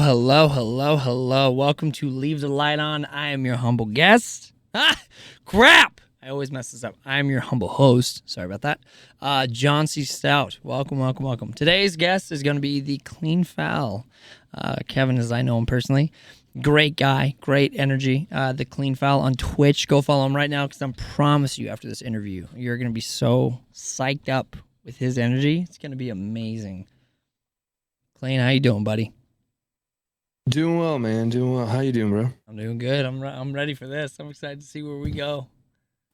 hello. Welcome to Leave the Light On. I am your humble guest. Crap! I always mess this up. I am your humble host. Sorry about that. John C. Stout. Welcome. Today's guest is going to be the TheCleanFoul. Kevin, as I know him personally. Great guy, great energy. The TheCleanFoul on Twitch. Go follow him right now because I promise you after this interview, you're going to be so psyched up with his energy. It's going to be amazing. Clean, how you doing, buddy? Doing well, man. Doing well. How you doing, bro? I'm doing good. I'm ready for this. I'm excited to see where we go.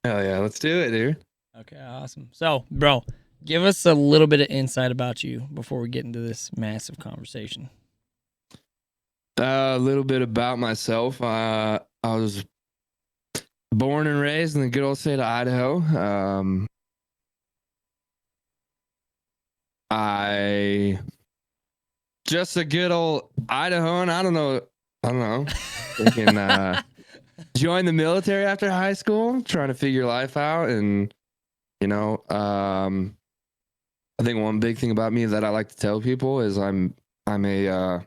Hell yeah, let's do it, dude. Okay, awesome. So, bro, give us a little bit of insight about you before we get into this massive conversation. A little bit about myself. I was born and raised in the good old state of Idaho. I just a good old Idahoan. I don't know. Thinking, joined the military after high school, trying to figure life out, and I think one big thing about me that I like to tell people is I'm a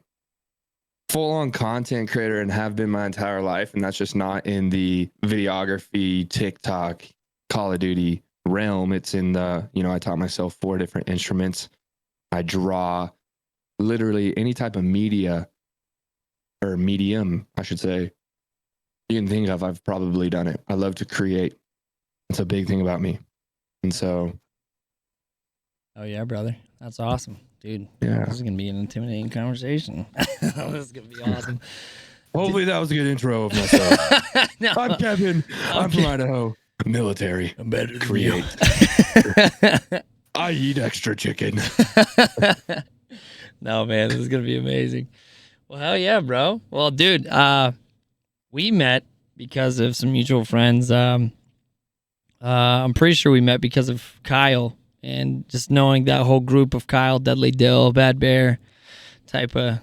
full-on content creator and have been my entire life, and that's just not in the videography, TikTok, Call of Duty realm. It's in the, I taught myself 4 different instruments. I draw literally any type of media or medium, I should say, you can think of. I've probably done it. I love to create. It's a big thing about me. And so. Oh yeah, brother. That's awesome. Dude, yeah. This is going to be an intimidating conversation. This is going to be awesome. Hopefully that was a good intro of myself. No. I'm Kevin. I'm from Idaho. Military. I'm better than Create. I eat extra chicken. No, man, this is going to be amazing. Well, hell yeah, bro. Well, dude, we met because of some mutual friends. I'm pretty sure we met because of Kyle. And just knowing that whole group of Kyle, Dudley Dill, Bad Bear type of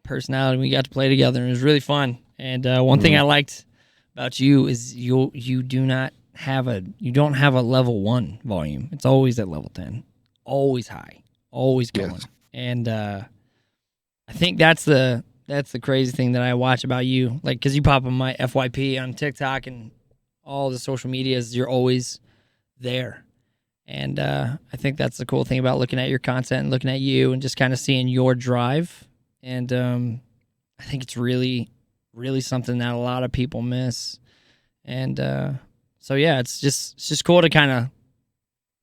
personality, we got to play together, and it was really fun. And one thing I liked about you is you don't have a level 1 volume. It's always at level 10, always high, always going. Yes. And I think that's the crazy thing that I watch about you, like because you pop on my FYP on TikTok and all the social medias, you're always there. And I think that's the cool thing about looking at your content and looking at you and just kind of seeing your drive. And I think it's really, really something that a lot of people miss. And so, yeah, it's just cool to kind of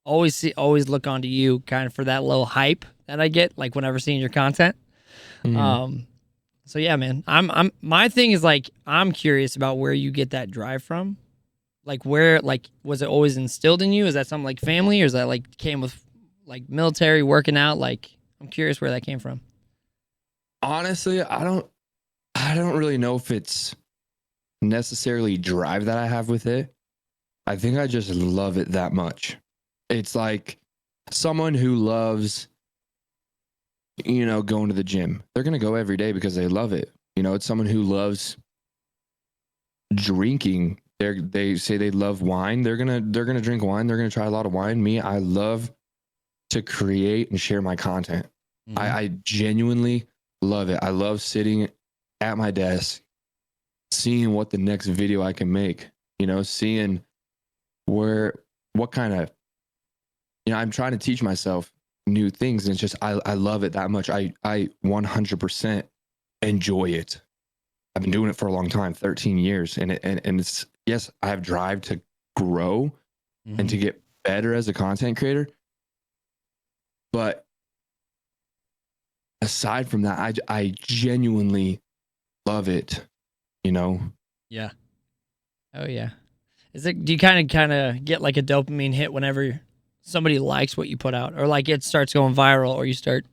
always look onto you kind of for that little hype that I get, like whenever seeing your content. Mm-hmm. So, yeah, man, my thing is like, I'm curious about where you get that drive from. Like where, like, was it always instilled in you? Is that something like family, or is that like came with like military working out? Like, I'm curious where that came from. Honestly, I don't really know if it's necessarily drive that I have with it. I think I just love it that much. It's like someone who loves, going to the gym. They're going to go every day because they love it. It's someone who loves drinking. They say they love wine. They're gonna drink wine. They're gonna try a lot of wine. Me, I love to create and share my content. Mm-hmm. I genuinely love it. I love sitting at my desk, seeing what the next video I can make. Seeing what kind of, I'm trying to teach myself new things, and it's just I love it that much. I 100% enjoy it. I've been doing it for a long time, 13 years, and it's. Yes, I have drive to grow and to get better as a content creator. But aside from that, I genuinely love it, Yeah. Oh, yeah. Do you kind of get like a dopamine hit whenever somebody likes what you put out, or like it starts going viral, or you start...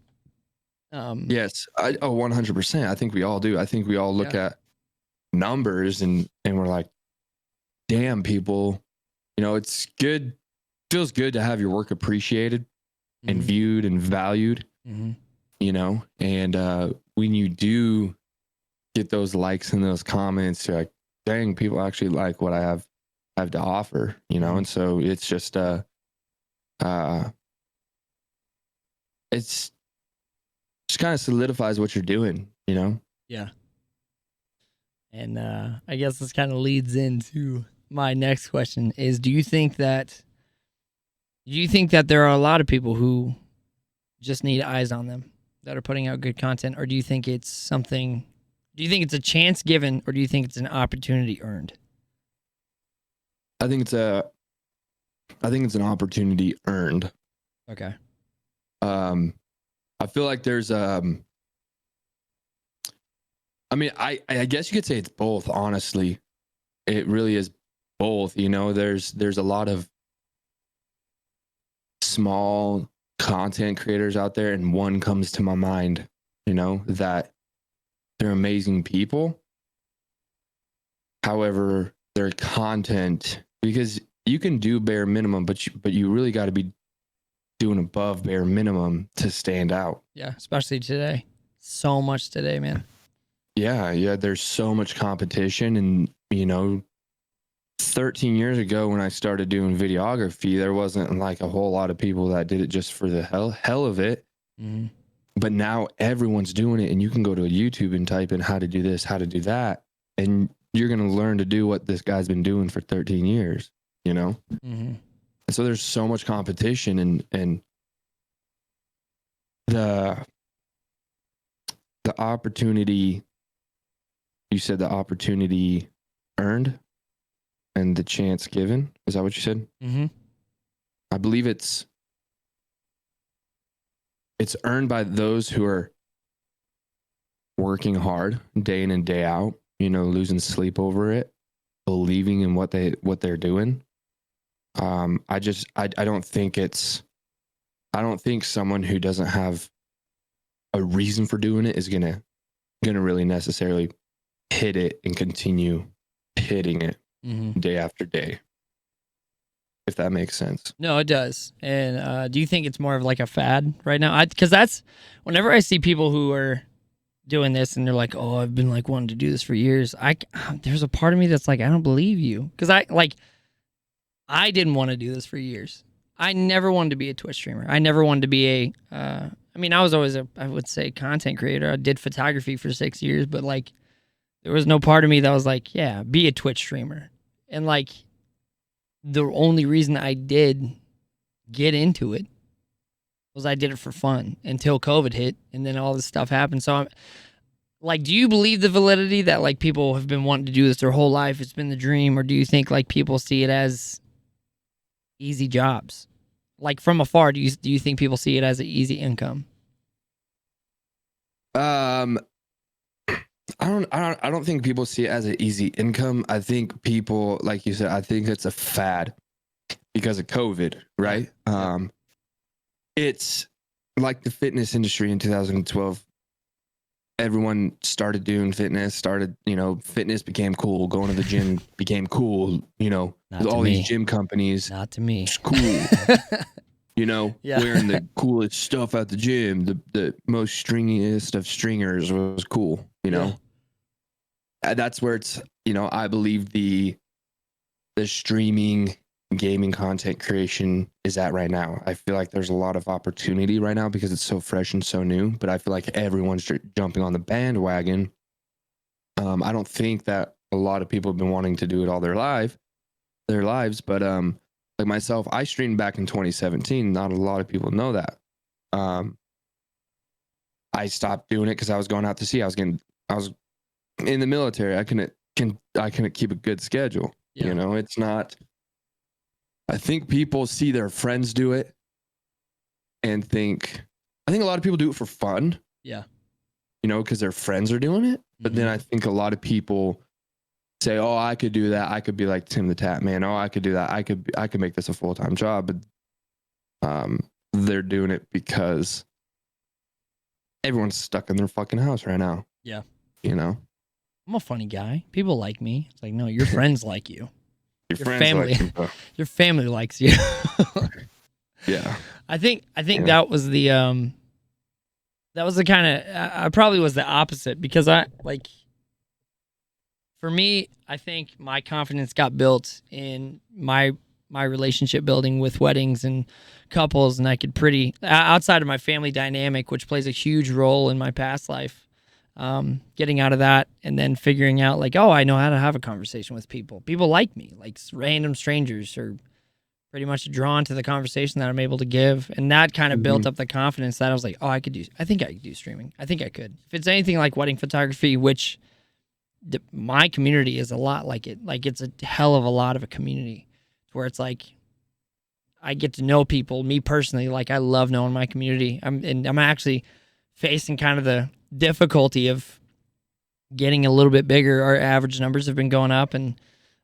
Yes, 100%. I think we all do. I think we all look at numbers and we're like, damn, people, it's good. Feels good to have your work appreciated and viewed and valued, and when you do get those likes and those comments, you're like, dang, people actually like what I have to offer, and so it's just, it's just kind of solidifies what you're doing, you know? Yeah. And I guess this kind of leads into my next question is do you think that there are a lot of people who just need eyes on them that are putting out good content, or do you think it's a chance given, or do you think it's an opportunity earned? I think it's an opportunity earned. Okay. I feel like there's I mean, I guess you could say it's both, honestly. It really is both, you know. There's a lot of small content creators out there, and one comes to my mind, you know, that they're amazing people. However, their content, because you can do bare minimum, but you really got to be doing above bare minimum to stand out. Yeah, especially today. So much today, man. Yeah, there's so much competition, and you know, 13 years ago when I started doing videography, there wasn't like a whole lot of people that did it just for the hell of it. Mm-hmm. But now everyone's doing it, and you can go to a YouTube and type in how to do this, how to do that, and you're going to learn to do what this guy's been doing for 13 years, you know? Mm-hmm. And so there's so much competition, and the opportunity, you said the opportunity earned and the chance given. Is that what you said? Mm-hmm. I believe it's earned by those who are working hard day in and day out, you know, losing sleep over it, believing in what they're doing. I don't think someone who doesn't have a reason for doing it is gonna really necessarily hit it and continue hitting it day after day. If that makes sense. No, it does. And do you think it's more of like a fad right now? Because that's whenever I see people who are doing this and they're like, "Oh, I've been like wanting to do this for years." There's a part of me that's like, I don't believe you, because I didn't want to do this for years. I never wanted to be a Twitch streamer. I never wanted to be I mean, I was always I would say, content creator. I did photography for 6 years, but like, there was no part of me that was like, yeah, be a Twitch streamer. And like, the only reason I did get into it was I did it for fun until COVID hit, and then all this stuff happened. So I'm like, do you believe the validity that like people have been wanting to do this their whole life? It's been the dream, or do you think like people see it as easy jobs? Like from afar, do you think people see it as an easy income? I don't think people see it as an easy income. I think people, like you said, I think it's a fad because of COVID, right? It's like the fitness industry in 2012. Everyone started doing fitness, fitness became cool. Going to the gym became cool, you know, Not with to all me. these gym companies. Not to me. It's cool. You know, Yeah. wearing the coolest stuff at the gym, the most stringiest of stringers was cool, you know. And that's where it's, you know, I believe the streaming gaming content creation is at right now. I feel like there's a lot of opportunity right now because it's so fresh and so new, but I feel like everyone's jumping on the bandwagon. I don't think that a lot of people have been wanting to do it all their lives, but like myself, I streamed back in 2017. Not a lot of people know that. I stopped doing it because I was going out to sea. I was in the military. I couldn't keep a good schedule. Yeah. You know, it's not. I think people see their friends do it and think a lot of people do it for fun. Yeah. You know, because their friends are doing it. But then I think a lot of people say, "Oh, I could do that. I could be like Tim the Tap Man. Oh, I could do that. I could make this a full-time job." But they're doing it because everyone's stuck in their fucking house right now. Yeah. You know, I'm a funny guy. People like me. It's like, no, your friends like you. your friends family, like you, your family likes you. yeah. I think that was the kind of, I probably was the opposite, because for me, I think my confidence got built in my relationship building with weddings and couples, and I could outside of my family dynamic, which plays a huge role in my past life. getting out of that and then figuring out like, oh, I know how to have a conversation with people. People like me, like random strangers are pretty much drawn to the conversation that I'm able to give. And that kind of built up the confidence that I was like, oh, I think I could do streaming. I think I could. If it's anything like wedding photography, which my community is a lot like it. Like it's a hell of a lot of a community where it's like, I get to know people, me personally, like I love knowing my community. I'm actually facing kind of the difficulty of getting a little bit bigger. Our average numbers have been going up, and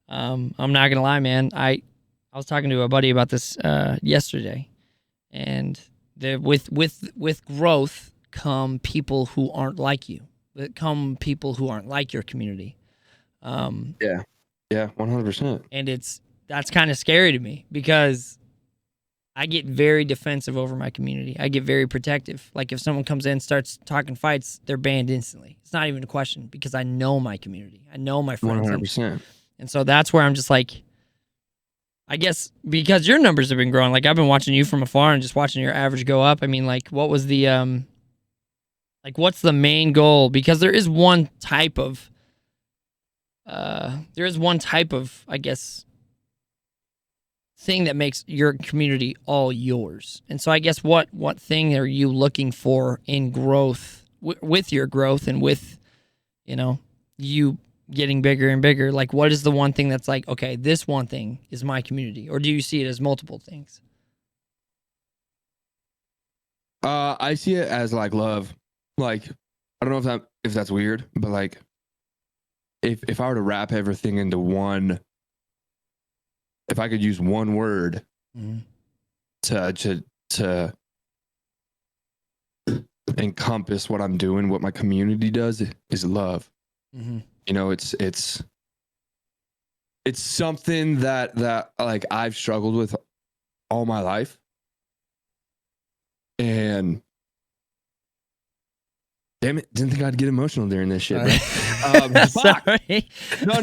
I'm not gonna lie, man. I was talking to a buddy about this yesterday, and with growth come people who aren't like you. Come people who aren't like your community. Yeah, 100%. And that's kind of scary to me because I get very defensive over my community. I get very protective. Like if someone comes in and starts talking fights, they're banned instantly. It's not even a question because I know my community. I know my friends. 100%. And so that's where I'm just like, I guess because your numbers have been growing. Like I've been watching you from afar and just watching your average go up. I mean, like what was the like what's the main goal? Because there is one type of I guess thing that makes your community all yours. And so I guess what thing are you looking for in growth with your growth and with, you know, you getting bigger and bigger? Like what is the one thing that's like, okay, this one thing is my community, or do you see it as multiple things? I see it as like love. Like I don't know if that's weird, but like if I were to wrap everything into one, if I could use one word to encompass what I'm doing, what my community does, is love. You know, it's something that like I've struggled with all my life, and damn it, didn't think I'd get emotional during this shit, bro. Sorry. No,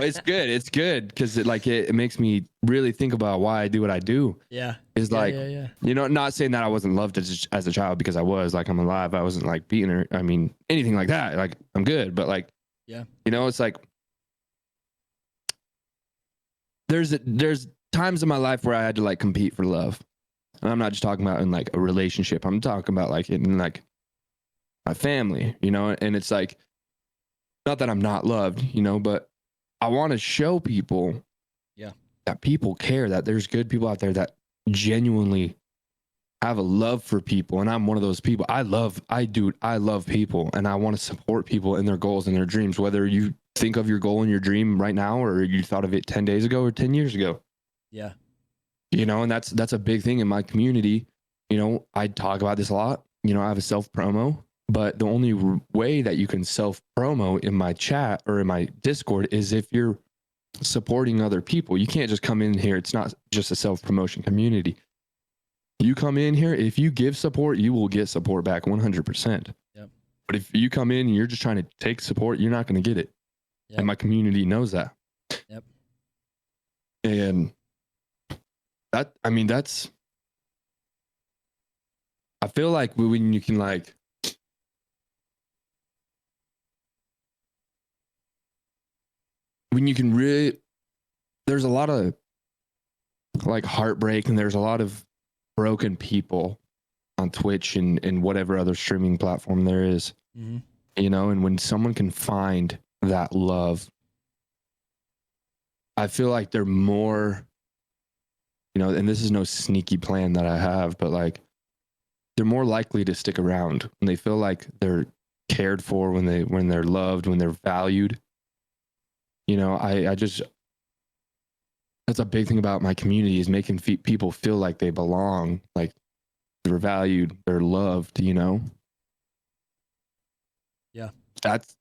it's good because it makes me really think about why I do what I do. Yeah. Is like, you know, not saying that I wasn't loved as a child, because I was. Like I'm alive. I wasn't like beating her. I mean, anything like that. Like I'm good, but like, yeah, you know, it's like there's times in my life where I had to like compete for love, and I'm not just talking about in like a relationship. I'm talking about like in like my family, you know, and it's like, not that I'm not loved, you know, but I want to show people that people care, that there's good people out there that genuinely have a love for people. And I'm one of those people. I love people, and I want to support people in their goals and their dreams, whether you think of your goal and your dream right now, or you thought of it 10 days ago or 10 years ago. Yeah. You know, and that's a big thing in my community. You know, I talk about this a lot. You know, I have a self promo. But the only way that you can self-promo in my chat or in my Discord is if you're supporting other people. You can't just come in here. It's not just a self-promotion community. You come in here, if you give support, you will get support back 100%. Yep. But if you come in and you're just trying to take support, you're not going to get it. Yep. And my community knows that. Yep. And that, I mean, that's, I feel like when you can like, when you can really, there's a lot of like heartbreak, and there's a lot of broken people on Twitch and whatever other streaming platform there is, you know, and when someone can find that love, I feel like they're more, you know, and this is no sneaky plan that I have, but like they're more likely to stick around when they feel like they're cared for, when they're loved, when they're valued. You know, I just, that's a big thing about my community, is making people feel like they belong, like they're valued, they're loved, you know? Yeah. That's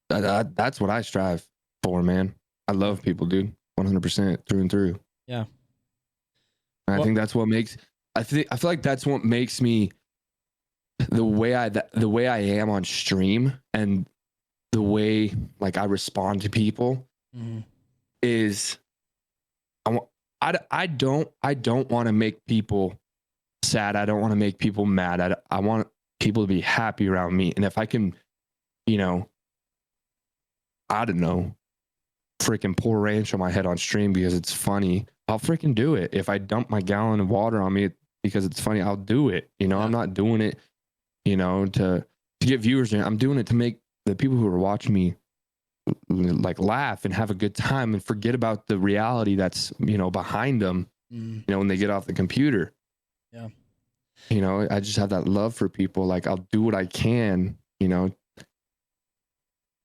what I strive for, man. I love people, dude. 100% through and through. Yeah. And I think that's what makes, I feel like that's what makes me the way I am on stream, and the way like I respond to people. Is I don't want to make people sad. I don't want to make people mad. I want people to be happy around me. And if I can, you know, I don't know, freaking pour ranch on my head on stream because it's funny, I'll freaking do it. If I dump my gallon of water on me because it's funny, I'll do it. You know, I'm not doing it, you know, to get viewers. I'm doing it to make the people who are watching me like laugh and have a good time and forget about the reality that's, you know, behind them, you know, when they get off the computer. Yeah. You know, I just have that love for people. Like, I'll do what I can, you know.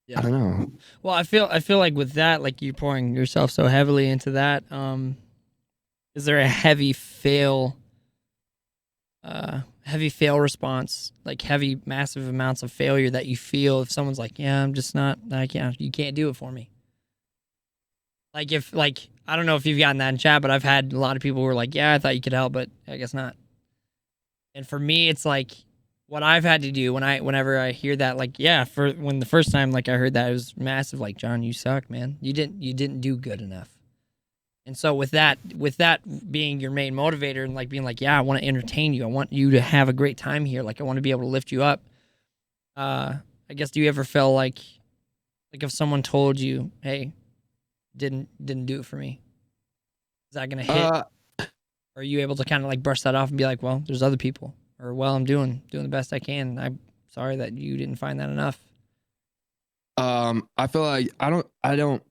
Yeah. I don't know. Well, I feel like with that, like you pouring yourself so heavily into that, is there a heavy fail response, like heavy, massive amounts of failure that you feel if someone's like, yeah, I'm just not, you can't do it for me. Like I don't know if you've gotten that in chat, but I've had a lot of people who are like, yeah, I thought you could help, but I guess not. And for me, it's like what I've had to do whenever I hear that, like, yeah, when the first time, like I heard that, it was massive. Like, Jon, you suck, man. You didn't do good enough. And so with that being your main motivator and like being like, yeah, I want to entertain you. I want you to have a great time here. Like, I want to be able to lift you up. I guess, do you ever feel like if someone told you, hey, didn't do it for me, is that going to hit? Or are you able to kind of like brush that off and be like, well, there's other people, or, well, I'm doing the best I can. I'm sorry that you didn't find that enough. I feel like I don't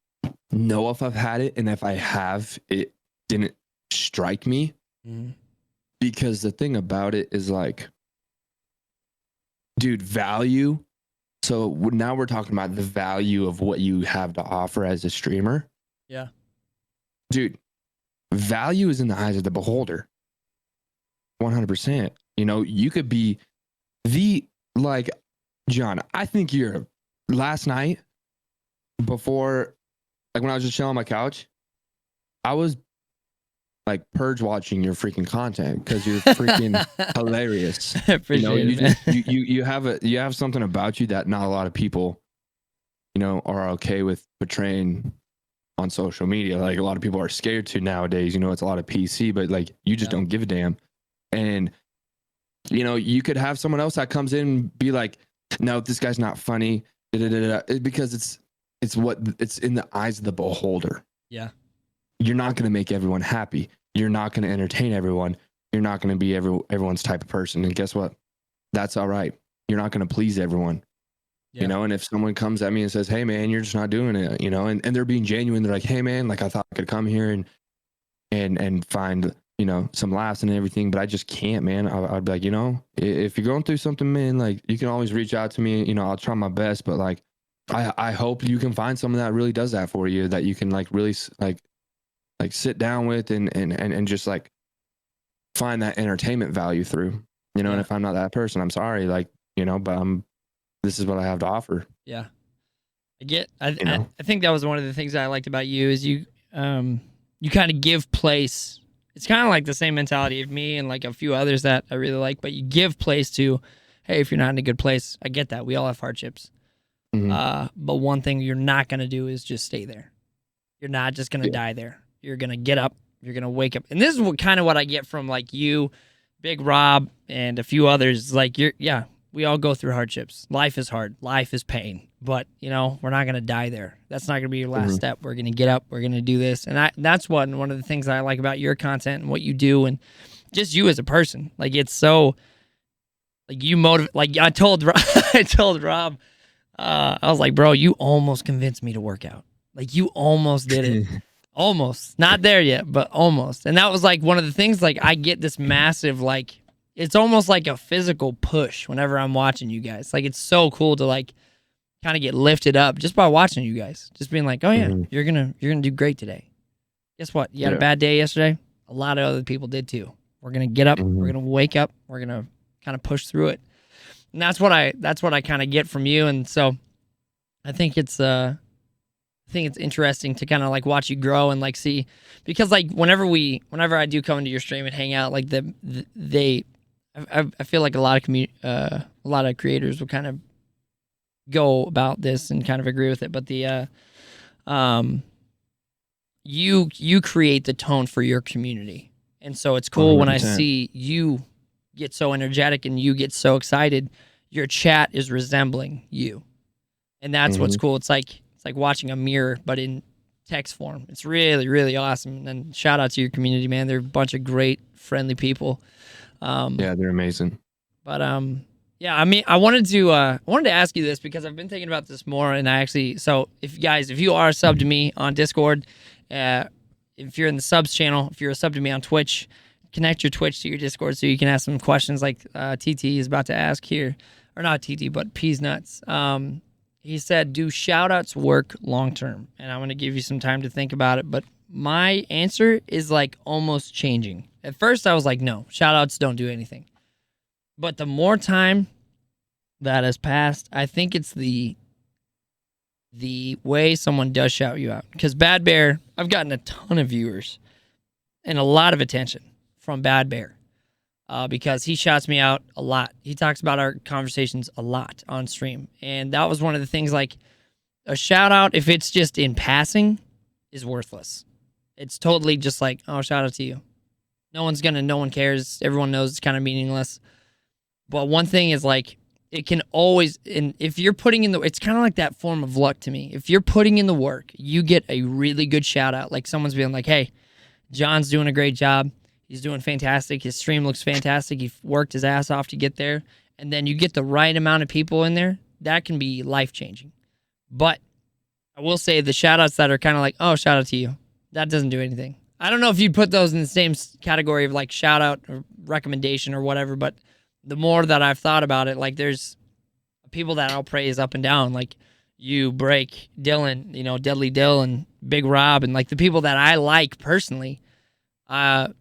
know if I've had it, and if I have, it didn't strike me. Because the thing about it is, like, dude, value. So now we're talking about the value of what you have to offer as a streamer. Yeah. Dude, value is in the eyes of the beholder. 100%. You know, you could be like, Jon, I think last night, before, like, when I was just chilling on my couch, I was like purge watching your freaking content because you're freaking hilarious. Appreciate it, you have something about you that not a lot of people, you know, are okay with portraying on social media. Like, a lot of people are scared to nowadays. You know, it's a lot of PC, but like, you just don't give a damn. And, you know, you could have someone else that comes in and be like, no, this guy's not funny, because it's in the eyes of the beholder. Yeah. You're not going to make everyone happy. You're not going to entertain everyone. You're not going to be everyone's type of person. And guess what? That's all right. You're not going to please everyone. Yeah. You know, and if someone comes at me and says, hey, man, you're just not doing it, you know, and they're being genuine. They're like, hey, man, like, I thought I could come here and find, you know, some laughs and everything, but I just can't, man. I'd be like, you know, if you're going through something, man, like, you can always reach out to me. You know, I'll try my best, but like, I hope you can find someone that really does that for you, that you can like really like sit down with and just like find that entertainment value through, you know. And if I'm not that person, I'm sorry, like, you know, but this is what I have to offer. Yeah. I think that was one of the things that I liked about you is you kind of give place. It's kind of like the same mentality of me and like a few others that I really like, but you give place to, hey, if you're not in a good place, I get that. We all have hardships. But one thing you're not going to do is just stay there. You're not just going to die there. You're going to get up. You're going to wake up. And this is what I get from like you, Big Rob, and a few others. Like, we all go through hardships. Life is hard. Life is pain. But, you know, we're not going to die there. That's not going to be your last step. We're going to get up. We're going to do this. And that's one of the things that I like about your content and what you do and just you as a person. Like, it's so, like, you motivate. Like, I told Rob, I was like, bro, you almost convinced me to work out. Like, you almost did it. Almost. Not there yet, but almost. And that was like one of the things, like, I get this massive, like, it's almost like a physical push whenever I'm watching you guys. Like, it's so cool to like kind of get lifted up just by watching you guys. Just being like, oh yeah, you're gonna do great today. Guess what? You had a bad day yesterday. A lot of other people did too. We're gonna get up. We're gonna wake up. We're gonna kind of push through it. And that's what I kind of get from you. And so I think it's interesting to kind of like watch you grow and like see, because like whenever I do come into your stream and hang out, like I feel like a lot of creators will kind of go about this and kind of agree with it, but you create the tone for your community, and so it's cool 100%. When I see you get so energetic and you get so excited, your chat is resembling you, and that's what's cool. It's like like watching a mirror, but in text form. It's really, really awesome. And shout out to your community, man. They're a bunch of great, friendly people. Yeah, they're amazing. But yeah, I mean, I wanted to ask you this because I've been thinking about this more, and so if you are a sub to me on Discord, if you're in the subs channel, if you're a sub to me on Twitch, connect your Twitch to your Discord so you can ask some questions like TT is about to ask here, or not TT, but Peas Nuts. He said, "Do shoutouts work long term?" And I'm gonna give you some time to think about it, but my answer is like almost changing. At first, I was like, "No, shoutouts don't do anything." But the more time that has passed, I think it's the way someone does shout you out. Because Bad Bear, I've gotten a ton of viewers and a lot of attention from Bad Bear because he shouts me out a lot. He talks about our conversations a lot on stream. And that was one of the things, like, a shout out, if it's just in passing, is worthless. It's totally just like, oh, shout out to you. No one cares. Everyone knows it's kind of meaningless. But one thing is, like, it can always, and if you're putting in it's kind of like that form of luck to me. If you're putting in the work, you get a really good shout out. Like, someone's being like, hey, John's doing a great job. He's doing fantastic. His stream looks fantastic. He worked his ass off to get there. And then you get the right amount of people in there. That can be life-changing. But I will say the shout outs that are kind of like, oh, shout out to you. That doesn't do anything. I don't know if you'd put those in the same category of like shout out or recommendation or whatever, but the more that I've thought about it, like, there's people that I'll praise up and down, like you, Break, Dylan, Deadly Dill, and Big Rob, and like the people that I like personally. The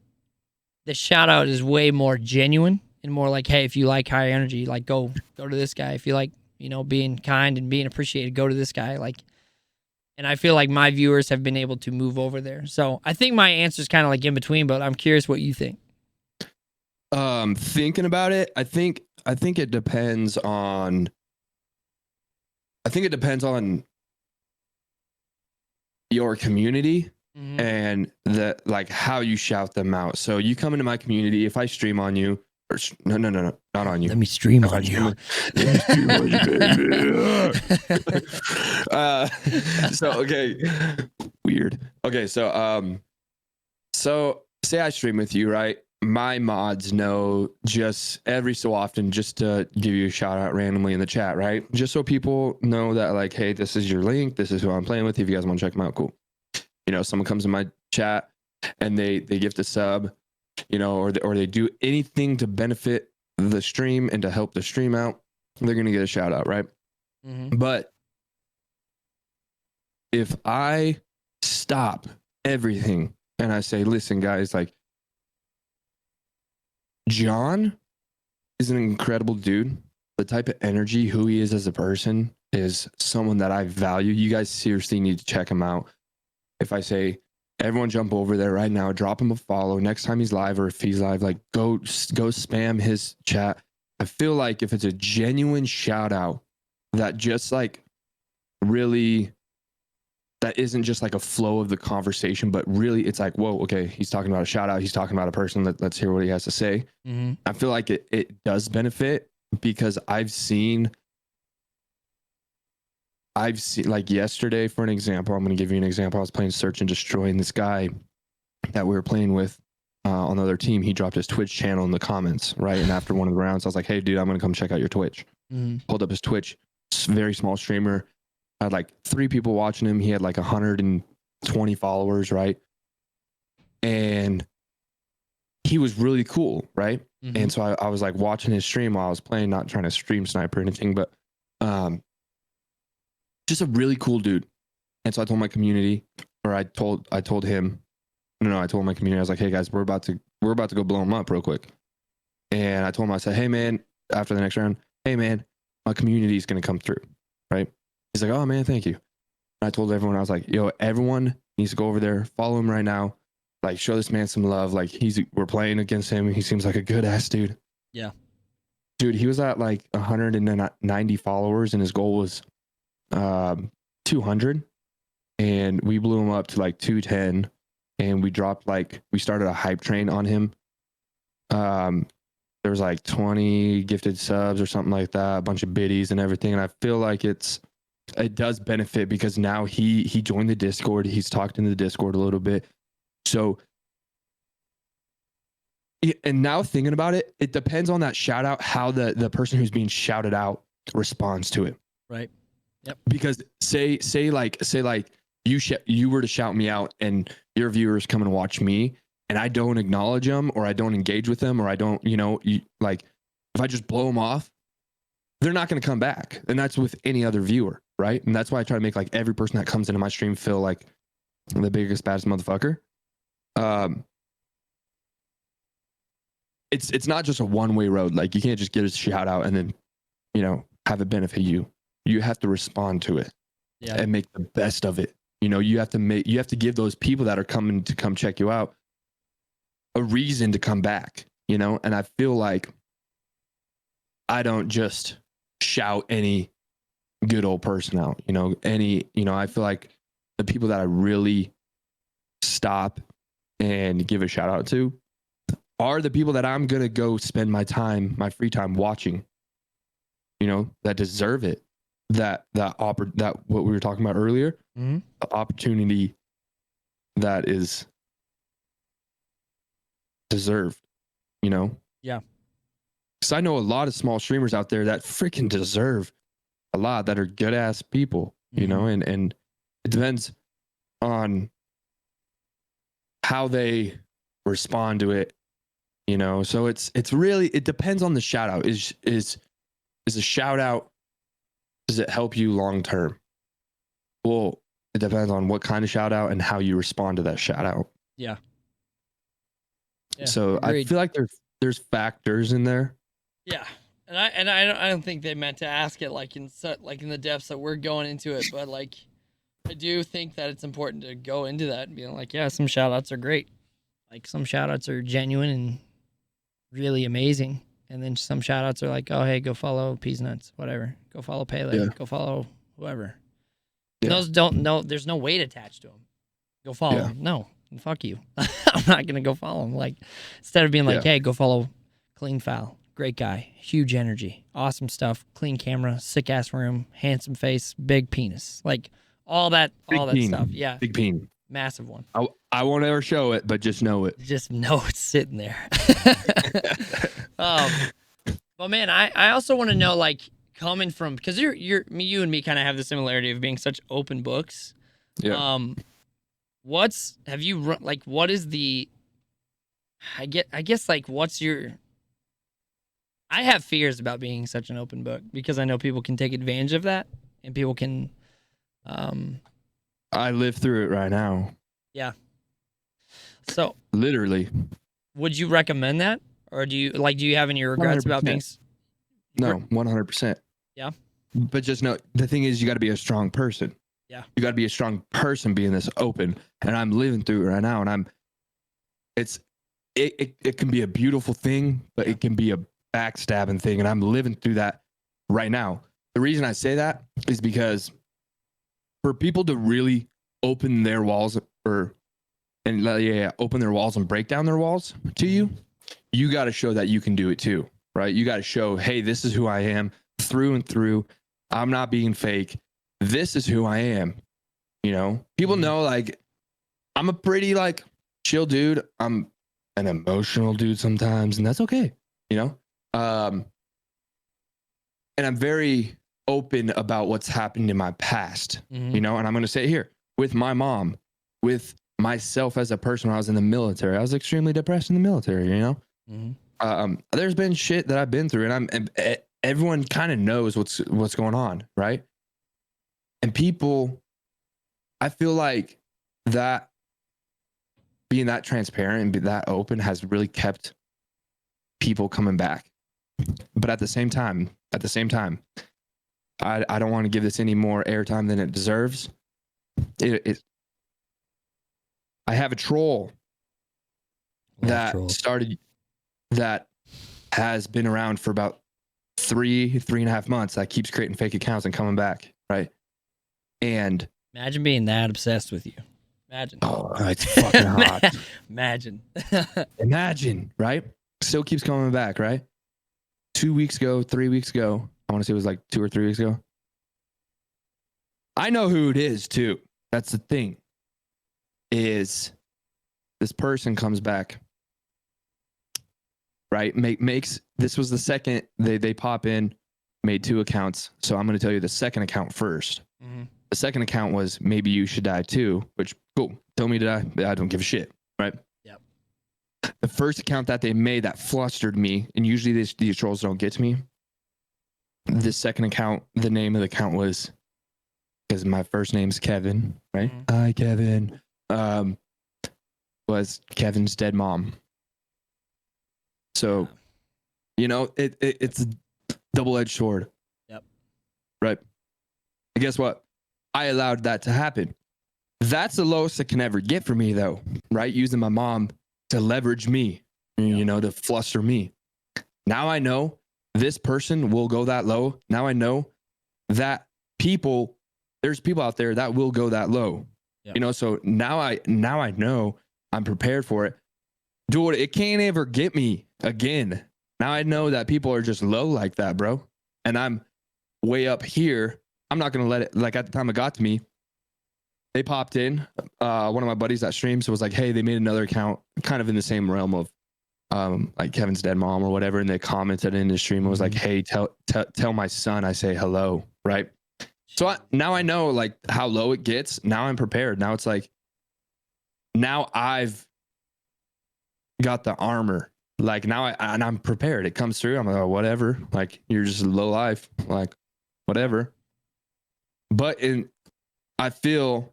shout out is way more genuine and more like, hey, if you like high energy, like go to this guy. If you like, being kind and being appreciated, go to this guy. Like, and I feel like my viewers have been able to move over there. So I think my answer is kind of like in between, but I'm curious what you think. Thinking about it, I think it depends on your community and like how you shout them out. So you come into my community, if I stream on you, or no, not on you. Let me stream on you. So okay, weird. Okay, so say I stream with you, right? My mods know just every so often just to give you a shout out randomly in the chat, right? Just so people know that, like, hey, this is your link. This is who I'm playing with. If you guys want to check them out, cool. Someone comes in my chat and they gift a sub, or they do anything to benefit the stream and to help the stream out, they're going to get a shout out, right? Mm-hmm. But if I stop everything and I say, listen, guys, like, Jon is an incredible dude. The type of energy, who he is as a person, is someone that I value. You guys seriously need to check him out. If I say, everyone jump over there right now, drop him a follow. Next time he's live, or if he's live, like, go spam his chat. I feel like if it's a genuine shout out that just like really, that isn't just like a flow of the conversation, but really it's like, whoa, okay, he's talking about a shout out. He's talking about a person. Let's hear what he has to say. Mm-hmm. I feel like it does benefit because I've seen like yesterday, for an example, I'm going to give you an example. I was playing Search and Destroy, and this guy that we were playing with on the other team, he dropped his Twitch channel in the comments, right? And after one of the rounds, I was like, hey, dude, I'm going to come check out your Twitch. Mm-hmm. Pulled up his Twitch, very small streamer. Had like 3 people watching him. He had like 120 followers, right? And he was really cool, right? Mm-hmm. And so I was like watching his stream while I was playing, not trying to stream snipe or anything, but just a really cool dude. And so I told my community, or I told him, I told my community, I was like, hey guys, we're about to go blow him up real quick. And I told him, I said, hey man, after the next round, hey man, my community is going to come through, right? He's like, oh man, thank you. And I told everyone, I was like, yo, everyone needs to go over there, follow him right now. Like, show this man some love. Like, we're playing against him. He seems like a good ass dude. Yeah. Dude, he was at like 190 followers and his goal was 200. And we blew him up to like 210. And we started a hype train on him. There was like 20 gifted subs or something like that, a bunch of biddies and everything. And I feel like it's it does benefit because now he joined the Discord. He's talked in the Discord a little bit. So, and now thinking about it, it depends on that shout out, how the person who's being shouted out responds to it. Right. Yep. Because say like you were to shout me out and your viewers come and watch me and I don't acknowledge them or I don't engage with them or I don't, like if I just blow them off, they're not going to come back. And that's with any other viewer, right? And that's why I try to make like every person that comes into my stream feel like the biggest, baddest motherfucker. It's not just a one-way road. Like you can't just get a shout out and then, have it benefit you. You have to respond to it and make the best of it. You have to give those people that are coming to come check you out a reason to come back, and I feel like I don't just shout any good old person out, I feel like the people that I really stop and give a shout out to are the people that I'm going to go spend my free time watching, that deserve it. That what we were talking about earlier, the opportunity that is deserved, Yeah. Because I know a lot of small streamers out there that freaking deserve a lot, that are good ass people, and it depends on how they respond to it, So it's really, it depends on the shout out. Is a shout out, does it help you long term? Well, it depends on what kind of shout out and how you respond to that shout out. Yeah. So agreed. I feel like there's factors in there. Yeah. And I don't think they meant to ask it like in the depths that we're going into it, but like I do think that it's important to go into that and be like, yeah, some shout outs are great. Like some shout outs are genuine and really amazing. And then some shout outs are like, oh, hey, go follow Peas Nuts, whatever. Go follow Pele. Go follow whoever. Yeah. Those there's no weight attached to them. Go follow them. No, fuck you. I'm not going to go follow them. Like, instead of being like, hey, go follow TheCleanFoul. Great guy. Huge energy. Awesome stuff. Clean camera. Sick ass room. Handsome face. Big penis. Like, all that stuff. Yeah. Big peen. Massive one. I won't ever show it, but just know it. Just know it's sitting there. But man, I also want to know, like, coming from, because you and me kind of have the similarity of being such open books. Yeah. What is the, I guess like, what's your, I have fears about being such an open book because I know people can take advantage of that and people can, I live through it right now. Yeah. So literally, would you recommend that? Or do you have any regrets 100%. about being? No, 100%. Yeah. But just know, the thing is, you got to be a strong person. Yeah. You got to be a strong person being this open. And I'm living through it right now. And it can be a beautiful thing, but it can be a backstabbing thing. And I'm living through that right now. The reason I say that is because for people to really open their walls open their walls and break down their walls to you, you got to show that you can do it too, right? You got to show, hey, this is who I am through and through. I'm not being fake. This is who I am. People know, like, I'm a pretty like chill dude. I'm an emotional dude sometimes, and that's okay. And I'm very open about what's happened in my past, and I'm going to say it here with my mom, with myself as a person when I was in the military. I was extremely depressed in the military, There's been shit that I've been through, and everyone kind of knows what's going on, right? And people, I feel like that being that transparent and be that open has really kept people coming back. But at the same time, I don't want to give this any more airtime than it deserves. I have a troll that has been around for about 3.5 months that keeps creating fake accounts and coming back, right? And imagine being that obsessed with you. Imagine. Oh, it's fucking hot. Imagine, right? Still keeps coming back, right? 2 weeks ago, 3 weeks ago, I want to say it was like 2 or 3 weeks ago. I know who it is too. That's the thing. Is this person comes back, right? Makes this was the second they pop in, made 2 accounts. So I'm going to tell you the second account first. Mm-hmm. The second account was maybe you should die too, which cool. Tell me to die. I don't give a shit, right? Yep. The first account that they made that flustered me, and usually these trolls don't get to me. The second account, the name of the account was, because my first name's Kevin, right? Mm-hmm. Hi, Kevin. Was Kevin's dead mom. So, you know, it's a double-edged sword. Yep. Right. And guess what? I allowed that to happen. That's the lowest it can ever get for me, though, right? Using my mom to leverage me, you know, to fluster me. Now I know this person will go that low. Now I know that there's people out there that will go that low. Yep. You know, so now I know I'm prepared for it. Dude, it can't ever get me again. Now I know that people are just low like that, bro. And I'm way up here. I'm not going to let it, like at the time it got to me, they popped in. One of my buddies that streams was like, hey, they made another account kind of in the same realm of like Kevin's dead mom or whatever. And they commented in the stream and was like, hey, tell my son I say hello. Right. So now I know like how low it gets. Now I'm prepared. Now it's like, now I've got the armor. Like now I'm prepared. It comes through. I'm like, oh, whatever. Like you're just low life. Like whatever. But I feel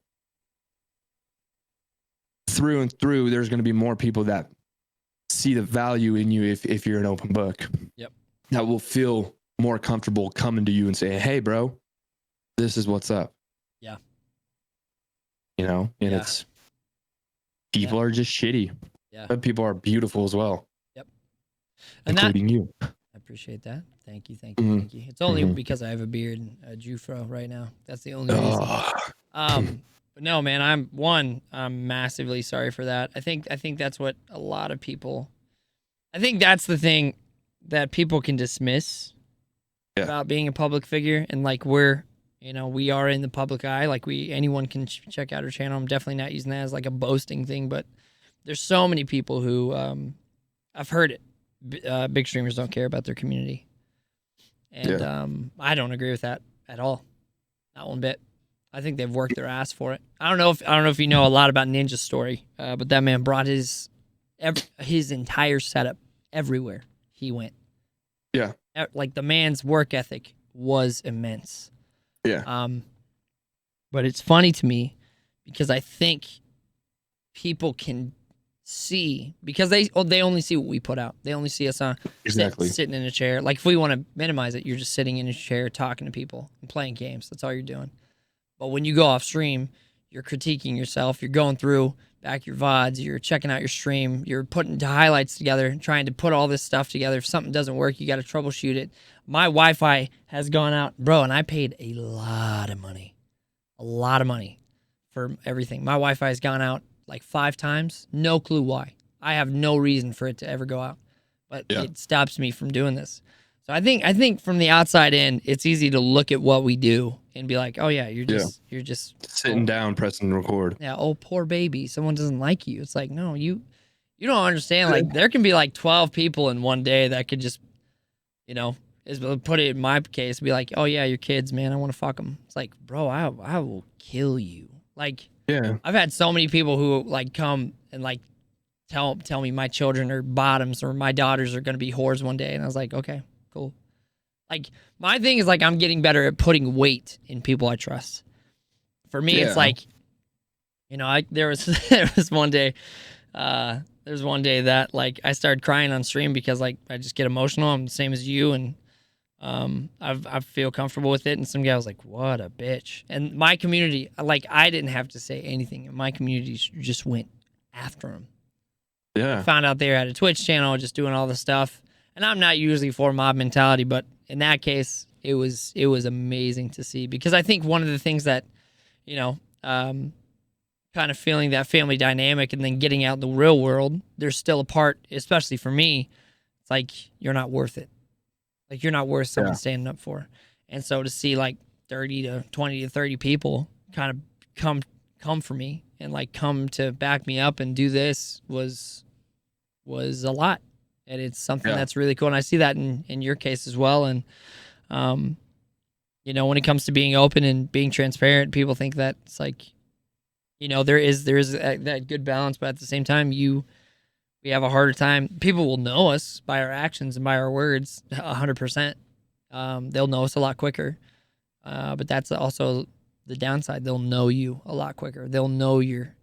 through and through, there's going to be more people that see the value in you if you're an open book. Yep. That will feel more comfortable coming to you and saying, hey, bro, this is what's up. Yeah. You know, and it's people are just shitty. Yeah. But people are beautiful as well. Yep. Including you. I appreciate that. Thank you. Thank you. It's only because I have a beard and a Jufro right now. That's the only reason. But no, man, I'm massively sorry for that. I think that's what a lot of people, I think that's the thing that people can dismiss about being a public figure. And like we are in the public eye. Like anyone can check out our channel. I'm definitely not using that as like a boasting thing, but there's so many people who, I've heard it. Big streamers don't care about their community. And I don't agree with that at all. Not one bit. I think they've worked their ass for it. I don't know if you know a lot about Ninja's story, but that man brought his entire setup everywhere he went. Yeah. Like the man's work ethic was immense. Yeah. But it's funny to me because I think people can see, because they only see what we put out. They only see us on sitting in a chair. Like if we want to minimize it, you're just sitting in a chair talking to people and playing games. That's all you're doing. But when you go off stream, you're critiquing yourself. You're going through back your VODs. You're checking out your stream. You're putting highlights together, trying to put all this stuff together. If something doesn't work, you got to troubleshoot it. My Wi-Fi has gone out, bro, and I paid a lot of money for everything. My Wi-Fi has gone out like 5 times. No clue why. I have no reason for it to ever go out, but it stops me from doing this. So I think from the outside in, it's easy to look at what we do and be like, oh yeah, you're just sitting down, pressing record. Yeah. Oh, poor baby. Someone doesn't like you. It's like, no, you don't understand. Like there can be like 12 people in one day that could just, put it in my case, be like, oh yeah, your kids, man, I want to fuck them. It's like, bro, I will kill you. Like, I've had so many people who like come and like tell me my children are bottoms or my daughters are going to be whores one day. And I was like, okay, cool. Like my thing is like, I'm getting better at putting weight in people I trust. For me, it's like, there was one day that like I started crying on stream because like I just get emotional. I'm the same as you, and I feel comfortable with it. And some guy was like, "What a bitch!" And my community, like I didn't have to say anything. My community just went after him. Yeah, I found out they had a Twitch channel, just doing all the stuff. And I'm not usually for mob mentality, but in that case, it was amazing to see, because I think one of the things that, kind of feeling that family dynamic and then getting out in the real world, there's still a part, especially for me, it's like, you're not worth it. Like, you're not worth someone standing up for. And so to see, like, 30 to 20 to 30 people kind of come for me and like come to back me up and do this was a lot. And it's something that's really cool. And I see that in your case as well. And, you know, when it comes to being open and being transparent, people think that it's like, you know, there is that good balance, but at the same time, we have a harder time. People will know us by our actions and by our words 100%. They'll know us a lot quicker. But that's also the downside. They'll know you a lot quicker. They'll know your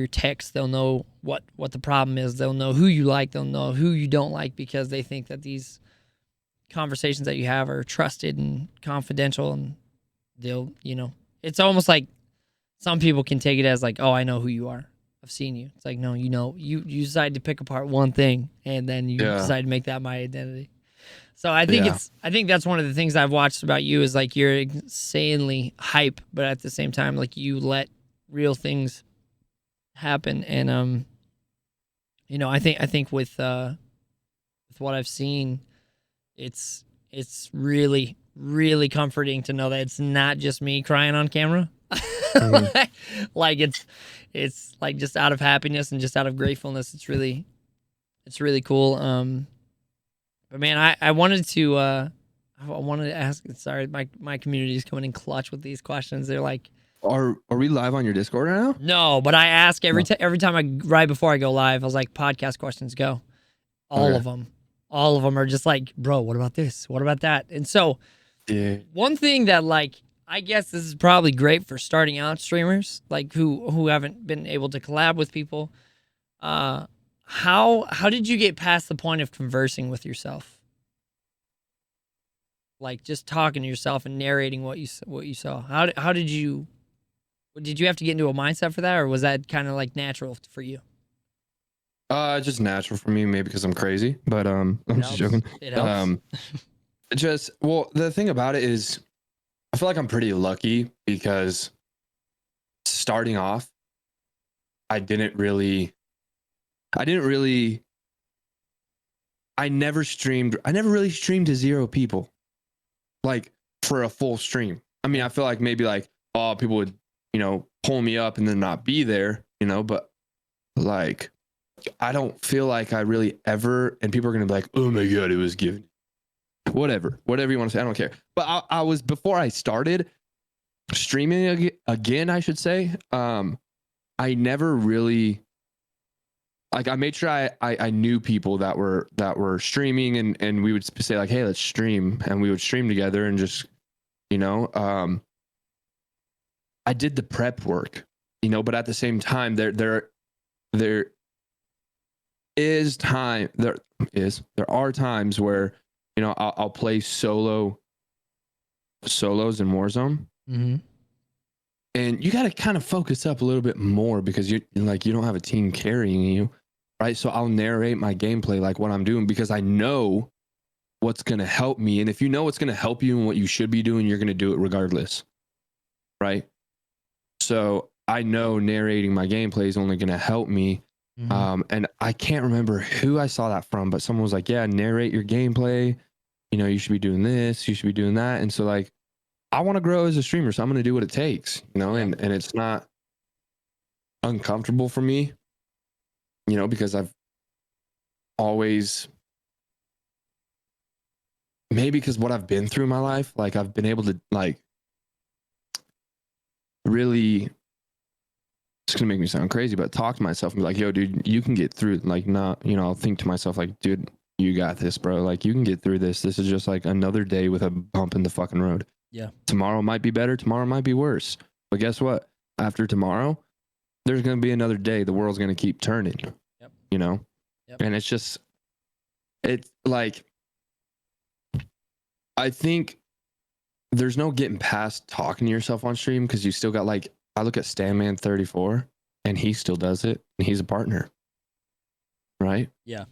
text. They'll know what the problem is. They'll know who you like. They'll know who you don't like, because they think that these conversations that you have are trusted and confidential, and they'll, you know, it's almost like some people can take it as like, oh, I know who you are. I've seen you. It's like, no, you know, you decide to pick apart one thing and then you decide to make that my identity. So I think I think that's one of the things I've watched about you is like you're insanely hype, but at the same time, like you let real things happen. And you know, I think with what I've seen, it's really comforting to know that it's not just me crying on camera. Like it's like just out of happiness and just out of gratefulness. It's really cool. But man, I wanted to ask. Sorry, my community is coming in clutch with these questions. They're like, are we live on your Discord right now? no, but I ask every time right before I go live. I was like, podcast questions, go. All of them are just like, bro, what about this? What about that? And so, one thing that like, I guess this is probably great for starting out streamers, like who haven't been able to collab with people. How did you get past the point of conversing with yourself? Like just talking to yourself and narrating what you saw. How did you have to get into a mindset for that, or was that kind of like natural for you? Just natural for me, maybe because I'm crazy, but I'm just joking. It helps. Well, the thing about it is, I feel like I'm pretty lucky because starting off, I never really streamed to 0 people, like for a full stream. I mean, I feel like maybe like, oh, people would, you know, pull me up and then not be there, you know, but like, I don't feel like I really ever, and people are going to be like, oh my God, it was given. Whatever you want to say. I don't care. But I was, before I started streaming again, I should say, I never really, like, I made sure I knew people that were streaming, and we would say like, hey, let's stream, and we would stream together and just, you know, I did the prep work, you know, but at the same time, there are times where, you know, I'll play solos in Warzone. Mm-hmm. And you got to kind of focus up a little bit more because you don't have a team carrying you, right? So I'll narrate my gameplay, like what I'm doing, because I know what's going to help me. And if you know what's going to help you and what you should be doing, you're going to do it regardless, right? So I know narrating my gameplay is only going to help me. Mm-hmm. And I can't remember who I saw that from, but someone was like, yeah, narrate your gameplay. You know, you should be doing this, you should be doing that. And so like, I want to grow as a streamer, so I'm going to do what it takes, you know, and it's not uncomfortable for me, you know, because I've always, maybe because what I've been through in my life, like I've been able to like really, it's going to make me sound crazy, but talk to myself and be like, yo, dude, you can get through, like, not, you know, I'll think to myself like, dude, you got this, bro. Like, you can get through this. This is just like another day with a bump in the fucking road. Yeah. Tomorrow might be better. Tomorrow might be worse. But guess what? After tomorrow, there's going to be another day. The world's going to keep turning, you know? And it's just, it's like, I think there's no getting past talking to yourself on stream, because you still got, like, I look at Stanman34 and he still does it, and he's a partner, right? Yeah.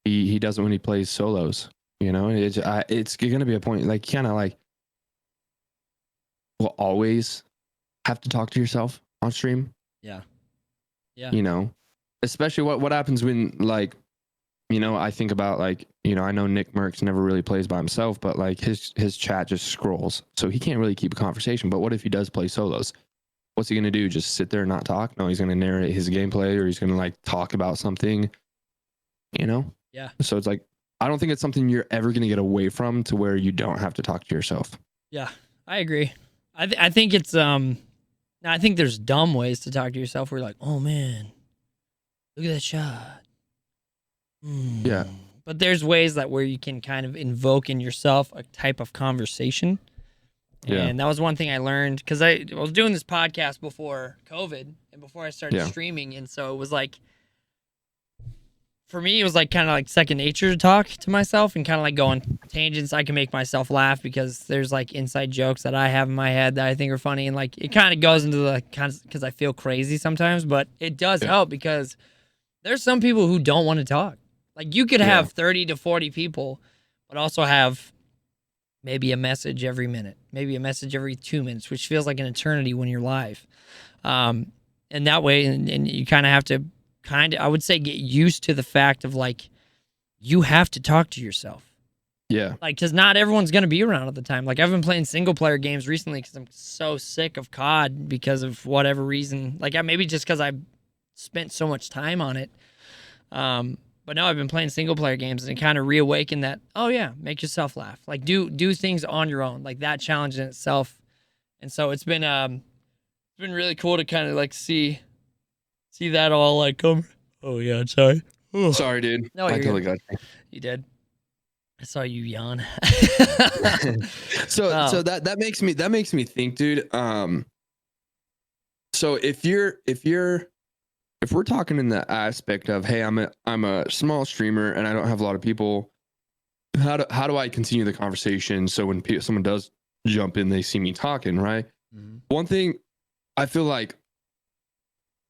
He does it when he plays solos, you know? It's going to be a point, like, kind of like, will always have to talk to yourself on stream. Yeah. You know, especially what happens when, like, I think about like, I know Nick Merckx never really plays by himself, but like his chat just scrolls. So he can't really keep a conversation. But what if he does play solos? What's he going to do? Just sit there and not talk? No, he's going to narrate his gameplay, or he's going to like talk about something, Yeah. So it's like, I don't think it's something you're ever going to get away from to where you don't have to talk to yourself. Yeah, I agree. I think it's I think there's dumb ways to talk to yourself where you're like, oh man, look at that shot. Yeah. But there's ways that where you can kind of invoke in yourself a type of conversation. Yeah. And that was one thing I learned because I was doing this podcast before COVID and before I started streaming. And so it was like, for me, it was like kind of like second nature to talk to myself and kind of like go on tangents. I can make myself laugh because there's like inside jokes that I have in my head that I think are funny. And like it kind of goes into the because I feel crazy sometimes, but it does help because there's some people who don't want to talk. Like you could have 30 to 40 people, but also have maybe a message every minute, maybe a message every 2 minutes, which feels like an eternity when you're live. And that way, and you kind of have to I would say, get used to the fact of like, you have to talk to yourself. Yeah. Like, because not everyone's going to be around at the time. Like, I've been playing single player games recently because I'm so sick of COD because of whatever reason. Like, maybe just because I spent so much time on it. But now I've been playing single player games and it kind of reawakened that, oh yeah, make yourself laugh. Like, do things on your own. Like, that challenge in itself. And so it's been really cool to kind of like see that all like come. Oh yeah, sorry. Oh. Sorry, dude. No, I totally got you. You did. I saw you yawn. So that makes me think, dude. So if we're talking in the aspect of, hey, I'm a small streamer and I don't have a lot of people, how do I continue the conversation so when someone does jump in, they see me talking, right? Mm-hmm. One thing I feel like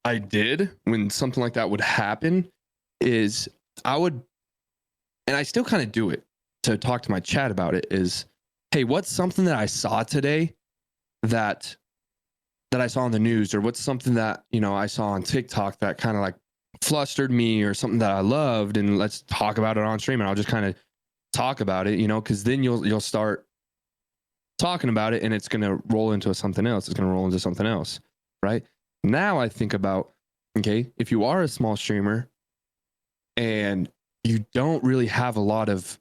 I did when something like that would happen is I would, and I still kind of do it to talk to my chat about it, is, hey, what's something that I saw today that I saw on the news, or what's something that, I saw on TikTok that kind of like flustered me, or something that I loved, and let's talk about it on stream. And I'll just kind of talk about it, because then you'll start talking about it and it's going to roll into something else. It's going to roll into something else, right? Now I think about, okay, if you are a small streamer and you don't really have a lot of,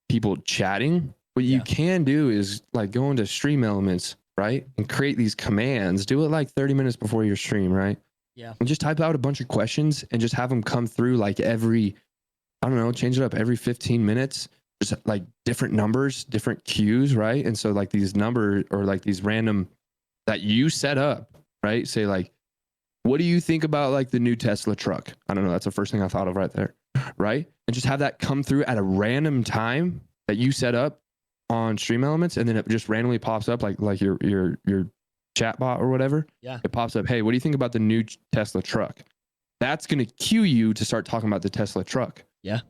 people chatting, what you can do is like go into Stream Elements, right? And create these commands. Do it like 30 minutes before your stream, right? Yeah. And just type out a bunch of questions and just have them come through like every, I don't know, change it up every 15 minutes. Just like different numbers, different cues, right? And so like these numbers or like these random that you set up, right? Say like, what do you think about like the new Tesla truck? I don't know. That's the first thing I thought of right there, right? And just have that come through at a random time that you set up on Stream Elements, and then it just randomly pops up like your chat bot or whatever. Yeah. It pops up, hey, what do you think about the new Tesla truck? That's going to cue you to start talking about the Tesla truck. Yeah.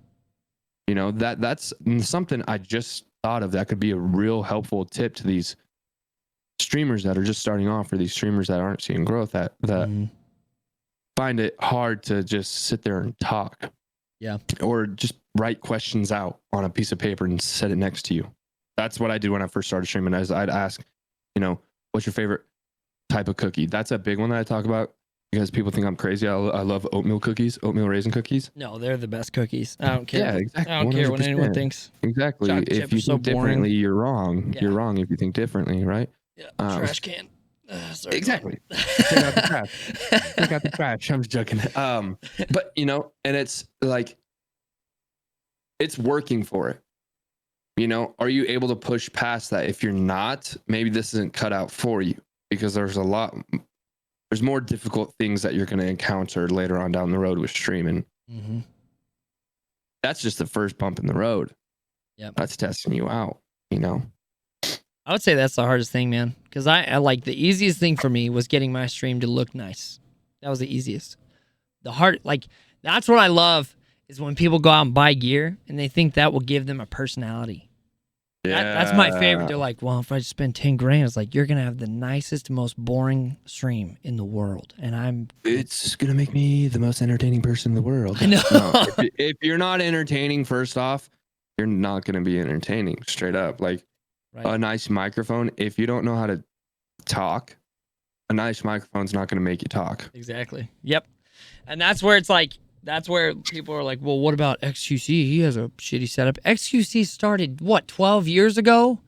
That's something I just thought of that could be a real helpful tip to these streamers that are just starting off, or these streamers that aren't seeing growth, that find it hard to just sit there and talk. Yeah. Or just write questions out on a piece of paper and set it next to you. That's what I did when I first started streaming. I'd ask, what's your favorite type of cookie? That's a big one that I talk about because people think I'm crazy. I love oatmeal cookies, oatmeal raisin cookies. No, they're the best cookies. I don't care. Yeah, exactly. I don't care what anyone thinks. Exactly. Chocolate if you think differently, you're wrong. Yeah. You're wrong if you think differently, right? Yeah. Trash can. Sorry, exactly. Take out the trash. Take out the trash. I'm just joking. But and it's like, it's working for it. Are you able to push past that? If you're not, maybe this isn't cut out for you, because there's more difficult things that you're going to encounter later on down the road with streaming. Mm-hmm. That's just the first bump in the road. Yeah, that's testing you out. I would say that's the hardest thing, man, because I like the easiest thing for me was getting my stream to look nice. That was the easiest. That's what I love is when people go out and buy gear and they think that will give them a personality. That's my favorite. Yeah. They're like, well, if I just spend 10 grand, it's like, you're going to have the nicest, most boring stream in the world. And It's gonna make me the most entertaining person in the world. I know. No, if you're not entertaining, first off, you're not gonna be entertaining. Straight up, like Right. a nice microphone. If you don't know how to talk, a nice microphone's not gonna make you talk. Exactly. Yep. And that's where it's like, that's where people are like, well, what about XQC? He has a shitty setup. XQC started, what, 12 years ago?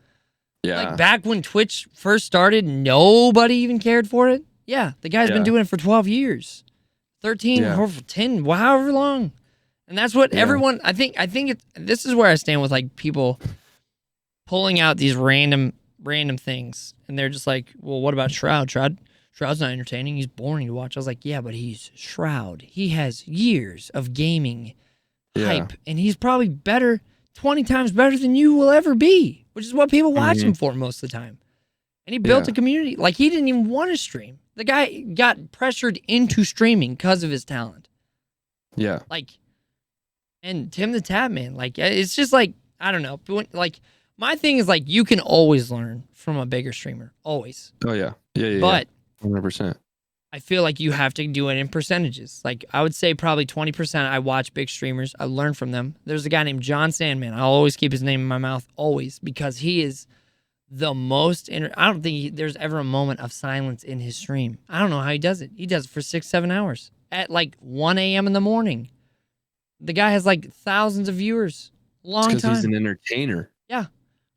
Yeah, Like back when Twitch first started, nobody even cared for it. Yeah, the guy's been Yeah. doing it for 12 years, 13, Yeah. 10, however long. And that's what Yeah. everyone, I think this is where I stand with like people pulling out these random things. And they're just like, well, what about Shroud? Shroud's not entertaining. He's boring to watch. I was like, yeah, but he's Shroud. He has years of gaming hype, and he's probably 20 times better than you will ever be, which is what people watch him for most of the time. And he built a community. Like, he didn't even want to stream. The guy got pressured into streaming because of his talent. Yeah. Like, and Tim the Tap Man, like, it's just like, I don't know. Like, my thing is like, you can always learn from a bigger streamer. Always. Oh yeah. Yeah. But 100%. I feel like you have to do it in percentages. Like, I would say probably 20% I watch big streamers. I learn from them. There's a guy named John Sandman. I'll always keep his name in my mouth, always, because he is the most... I don't think there's ever a moment of silence in his stream. I don't know how he does it. He does it for 6-7 hours at like 1 a.m. in the morning. The guy has like thousands of viewers. Long time. Because he's an entertainer. Yeah.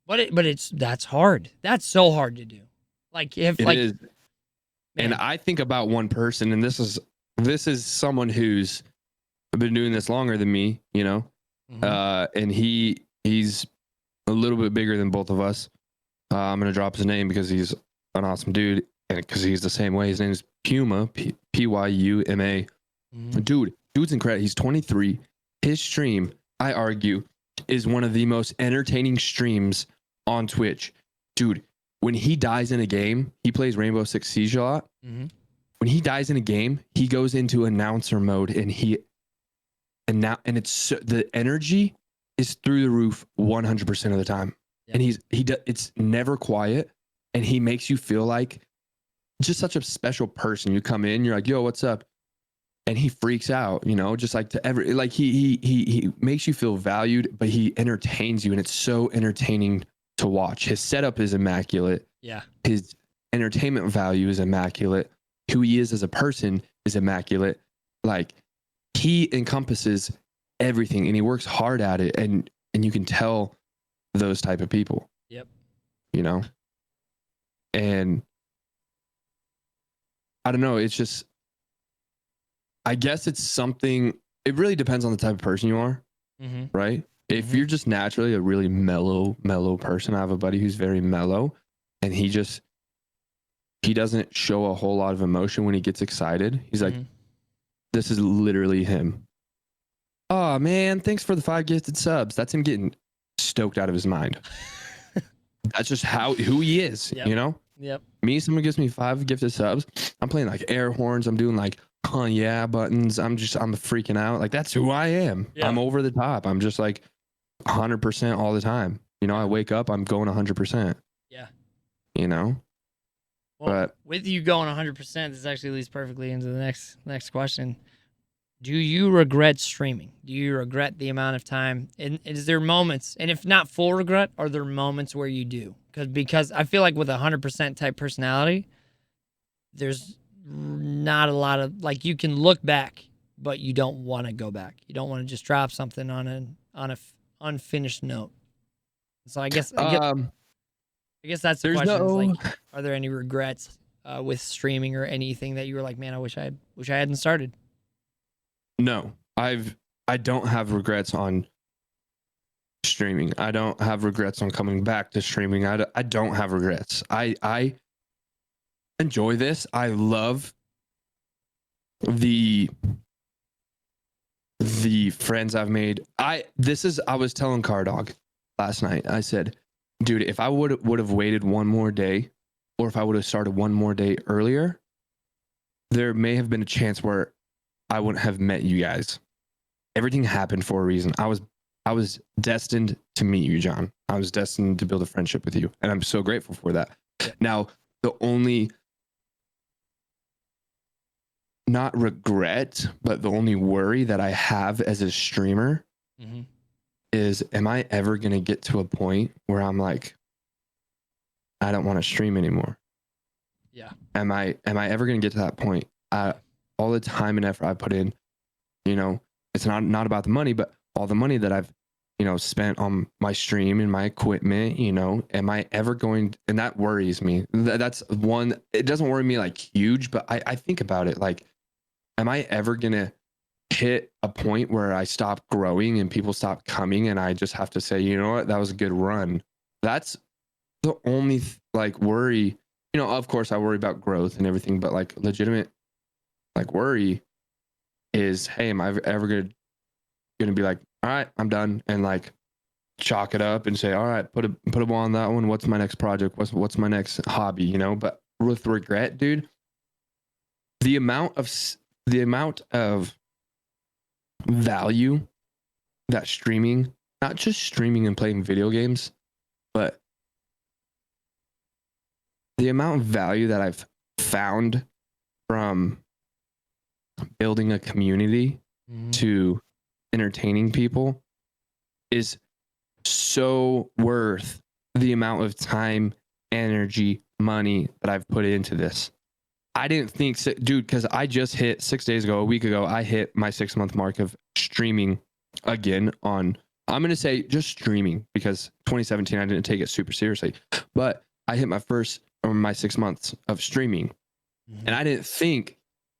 But that's hard. That's so hard to do. Like, if It like... is. Man. And I think about one person, and this is someone who's been doing this longer than me, you know, and he's a little bit bigger than both of us. I'm gonna drop his name because he's an awesome dude, and because he's the same way. His name is Puma, Pyuma. Dude's incredible. He's 23. His stream, I argue, is one of the most entertaining streams on Twitch, dude. When he dies in a game, he plays Rainbow Six Siege a lot. When he dies in a game, he goes into announcer mode, and it's the energy is through the roof 100% of the time. Yep. And it's never quiet, and he makes you feel like just such a special person. You come in, you're like, yo, what's up? And he freaks out, you know, just like he makes you feel valued, but he entertains you, and it's so entertaining to watch. His setup is immaculate. Yeah. His entertainment value is immaculate. Who he is as a person is immaculate. Like, he encompasses everything, and he works hard at it, and you can tell those type of people. Yep. You know? And I don't know, it's just, I guess it's something, it really depends on the type of person you are, right? If you're just naturally a really mellow person, I have a buddy who's very mellow, and he doesn't show a whole lot of emotion when he gets excited. He's like, this is literally him. Oh man, thanks for the 5 gifted subs. That's him getting stoked out of his mind. That's just who he is, you know? Yep. Me, someone gives me 5 gifted subs, I'm playing like air horns, I'm doing like, oh yeah buttons, I'm freaking out. Like, that's who I am. Yeah. I'm over the top. I'm just like 100% all the time. You know, I wake up, I'm going 100%. Yeah. You know? Well, but with you going 100%, this actually leads perfectly into the next question. Do you regret streaming? Do you regret the amount of time? And is there moments, and if not full regret, are there moments where you do? Because I feel like with a 100% type personality, there's not a lot of, like, you can look back, but you don't want to go back. You don't want to just drop something on a unfinished note. So I guess that's the question. Like, are there any regrets with streaming or anything that you were like, man, I wish I hadn't started? No, I don't have regrets on streaming. I don't have regrets on coming back to streaming. I don't have regrets. I enjoy this. I love the friends I've made. I was telling Cardog last night. I said, dude, if I would have waited one more day, or if I would have started one more day earlier, there may have been a chance where I wouldn't have met you guys. Everything happened for a reason. I was I was destined to meet you, John. I was destined to build a friendship with you. And I'm so grateful for that. Yep. Now, the only, not regret, but the only worry that I have as a streamer is, am I ever going to get to a point where I'm like, I don't want to stream anymore? Yeah. Am I ever going to get to that point? All the time and effort I put in, you know, it's not about the money, but all the money that I've, you know, spent on my stream and my equipment, you know, am I ever going, and that worries me. That's one, it doesn't worry me like huge, but I think about it like, am I ever going to hit a point where I stop growing and people stop coming and I just have to say, you know what, that was a good run? That's the only like worry. You know, of course I worry about growth and everything, but like legitimate like worry is, hey, am I ever gonna be like, all right, I'm done, and like chalk it up and say, all right, put a ball on that one. What's my next project? What's my next hobby? You know, but with regret, dude, the amount of value that streaming, not just streaming and playing video games, but the amount of value that I've found from building a community to entertaining people is so worth the amount of time, energy, money that I've put into this. I didn't think, dude, because I just hit 6 days ago, a week ago, I hit my 6-month mark of streaming again on, I'm going to say just streaming, because 2017, I didn't take it super seriously, but I hit my 6 months of streaming. And I didn't think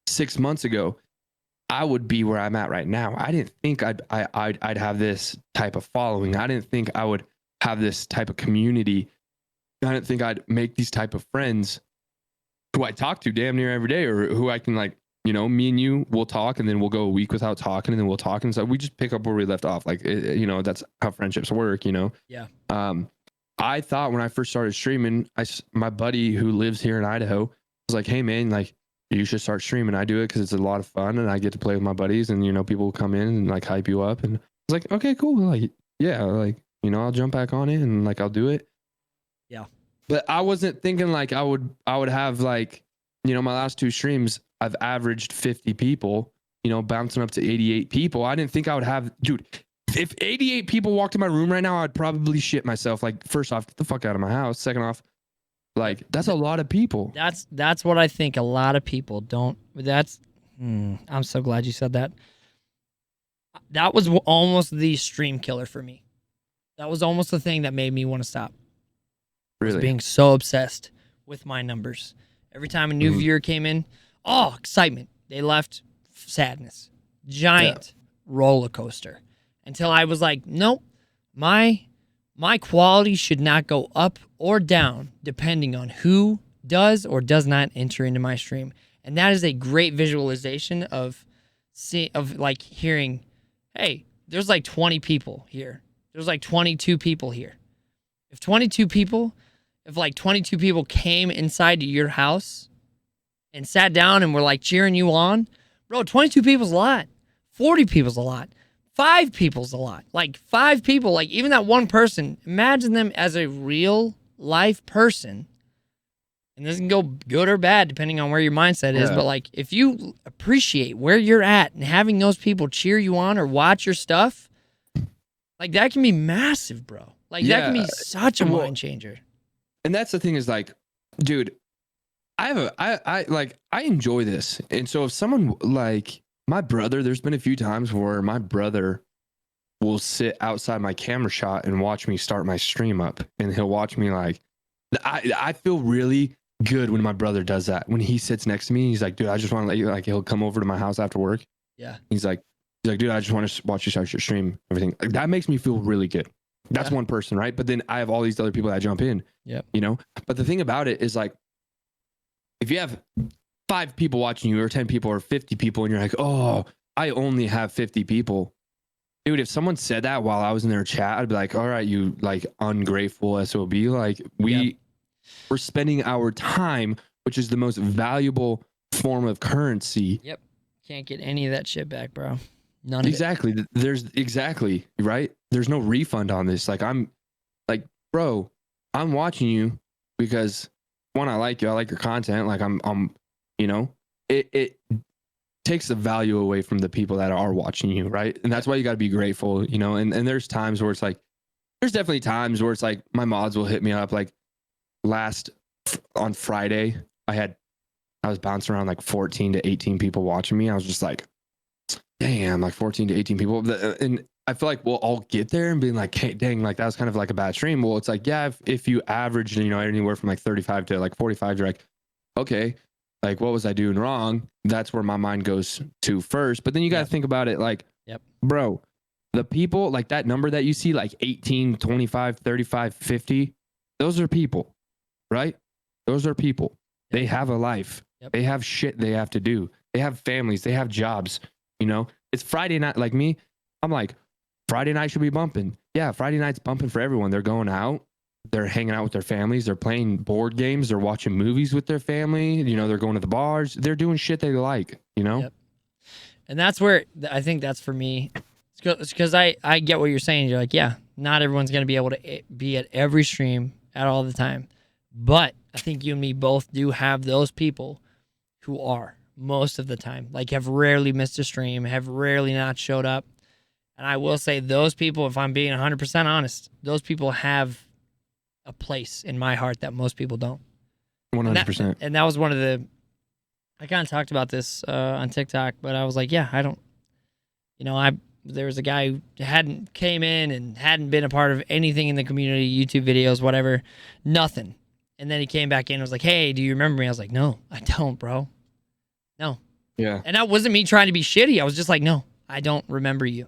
6 months ago I would be where I'm at right now. I didn't think I'd have this type of following. I didn't think I would have this type of community. I didn't think I'd make these type of friends who I talk to damn near every day, or who I can, like, you know, me and you will talk and then we'll go a week without talking and then we'll talk. And so we just pick up where we left off. Like, you know, that's how friendships work, you know? Yeah. I thought when I first started streaming, my buddy who lives here in Idaho was like, hey man, like, you should start streaming. I do it because it's a lot of fun and I get to play with my buddies, and, you know, people will come in and like hype you up. And I was like, okay, cool. Like, yeah, like, you know, I'll jump back on it and like, I'll do it. Yeah. But I wasn't thinking like I would have, like, you know, my last 2 streams, I've averaged 50 people, you know, bouncing up to 88 people. I didn't think I would have, dude, if 88 people walked in my room right now, I'd probably shit myself. Like, first off, get the fuck out of my house. Second off, like, that's a lot of people. That's what I think a lot of people don't. I'm so glad you said that. That was almost the stream killer for me. That was almost the thing that made me want to stop. Really? Being so obsessed with my numbers. Every time a new viewer came in, oh, excitement. They left, sadness. Giant roller coaster. Until I was like, nope, my quality should not go up or down depending on who does or does not enter into my stream. And that is a great visualization of like hearing, hey, there's like 20 people here. There's like 22 people here. If like 22 people came inside to your house and sat down and were like cheering you on, bro, 22 people's a lot. 40 people's a lot. 5 people's a lot. Like 5 people, like even that one person, imagine them as a real life person. And this can go good or bad depending on where your mindset is. But like, if you appreciate where you're at and having those people cheer you on or watch your stuff, like that can be massive, bro. Like that can be such a mind changer. And that's the thing is, like, dude, I enjoy this. And so if someone, like my brother, there's been a few times where my brother will sit outside my camera shot and watch me start my stream up, and he'll watch me. Like, I feel really good when my brother does that. When he sits next to me, he's like, dude, I just want to let you, like, he'll come over to my house after work. Yeah. He's like, dude, I just want to watch you start your stream, everything. Like, that makes me feel really good. That's one person, right? But then I have all these other people that jump in. Yep. You know? But the thing about it is, like, if you have 5 people watching you, or 10 people, or 50 people, and you're like, oh, I only have 50 people. Dude, if someone said that while I was in their chat, I'd be like, all right, you like ungrateful SOB. Like, we're spending our time, which is the most valuable form of currency. Yep. Can't get any of that shit back, bro. None of it. Exactly. There's exactly right. There's no refund on this. Like I'm like, bro, I'm watching you because one, I like you. I like your content. Like I'm, you know, it takes the value away from the people that are watching you, right? And that's why you got to be grateful, you know. And there's times where it's like, there's definitely times where it's like my mods will hit me up. Like on Friday, I was bouncing around like 14 to 18 people watching me. I was just like, damn, like 14 to 18 people. And I feel like, well, I'll get there and being like, hey, dang, like that was kind of like a bad stream. Well, it's like, yeah, if you average, you know, anywhere from like 35 to like 45, you're like, okay, like what was I doing wrong? That's where my mind goes to first. But then you got to think about it like, bro, the people like that number that you see, like 18, 25, 35, 50, those are people, right? Those are people. They have a life. They have shit they have to do. They have families. They have jobs. You know, it's Friday night. Like me, I'm like, Friday night should be bumping. Yeah, Friday night's bumping for everyone. They're going out. They're hanging out with their families. They're playing board games. They're watching movies with their family. You know, they're going to the bars. They're doing shit they like, you know? Yep. And that's where I think that's for me. It's because I get what you're saying. You're like, yeah, not everyone's going to be able to be at every stream at all the time. But I think you and me both do have those people who are most of the time, like have rarely missed a stream, have rarely not showed up. And I will say those people, if I'm being 100% honest, those people have a place in my heart that most people don't. 100%. And that was one of the, I kind of talked about this on TikTok, but I was like, yeah, I don't, you know, there was a guy who came in and hadn't been a part of anything in the community, YouTube videos, whatever, nothing. And then he came back in and was like, hey, do you remember me? I was like, no, I don't, bro. No. Yeah. And that wasn't me trying to be shitty. I was just like, no, I don't remember you.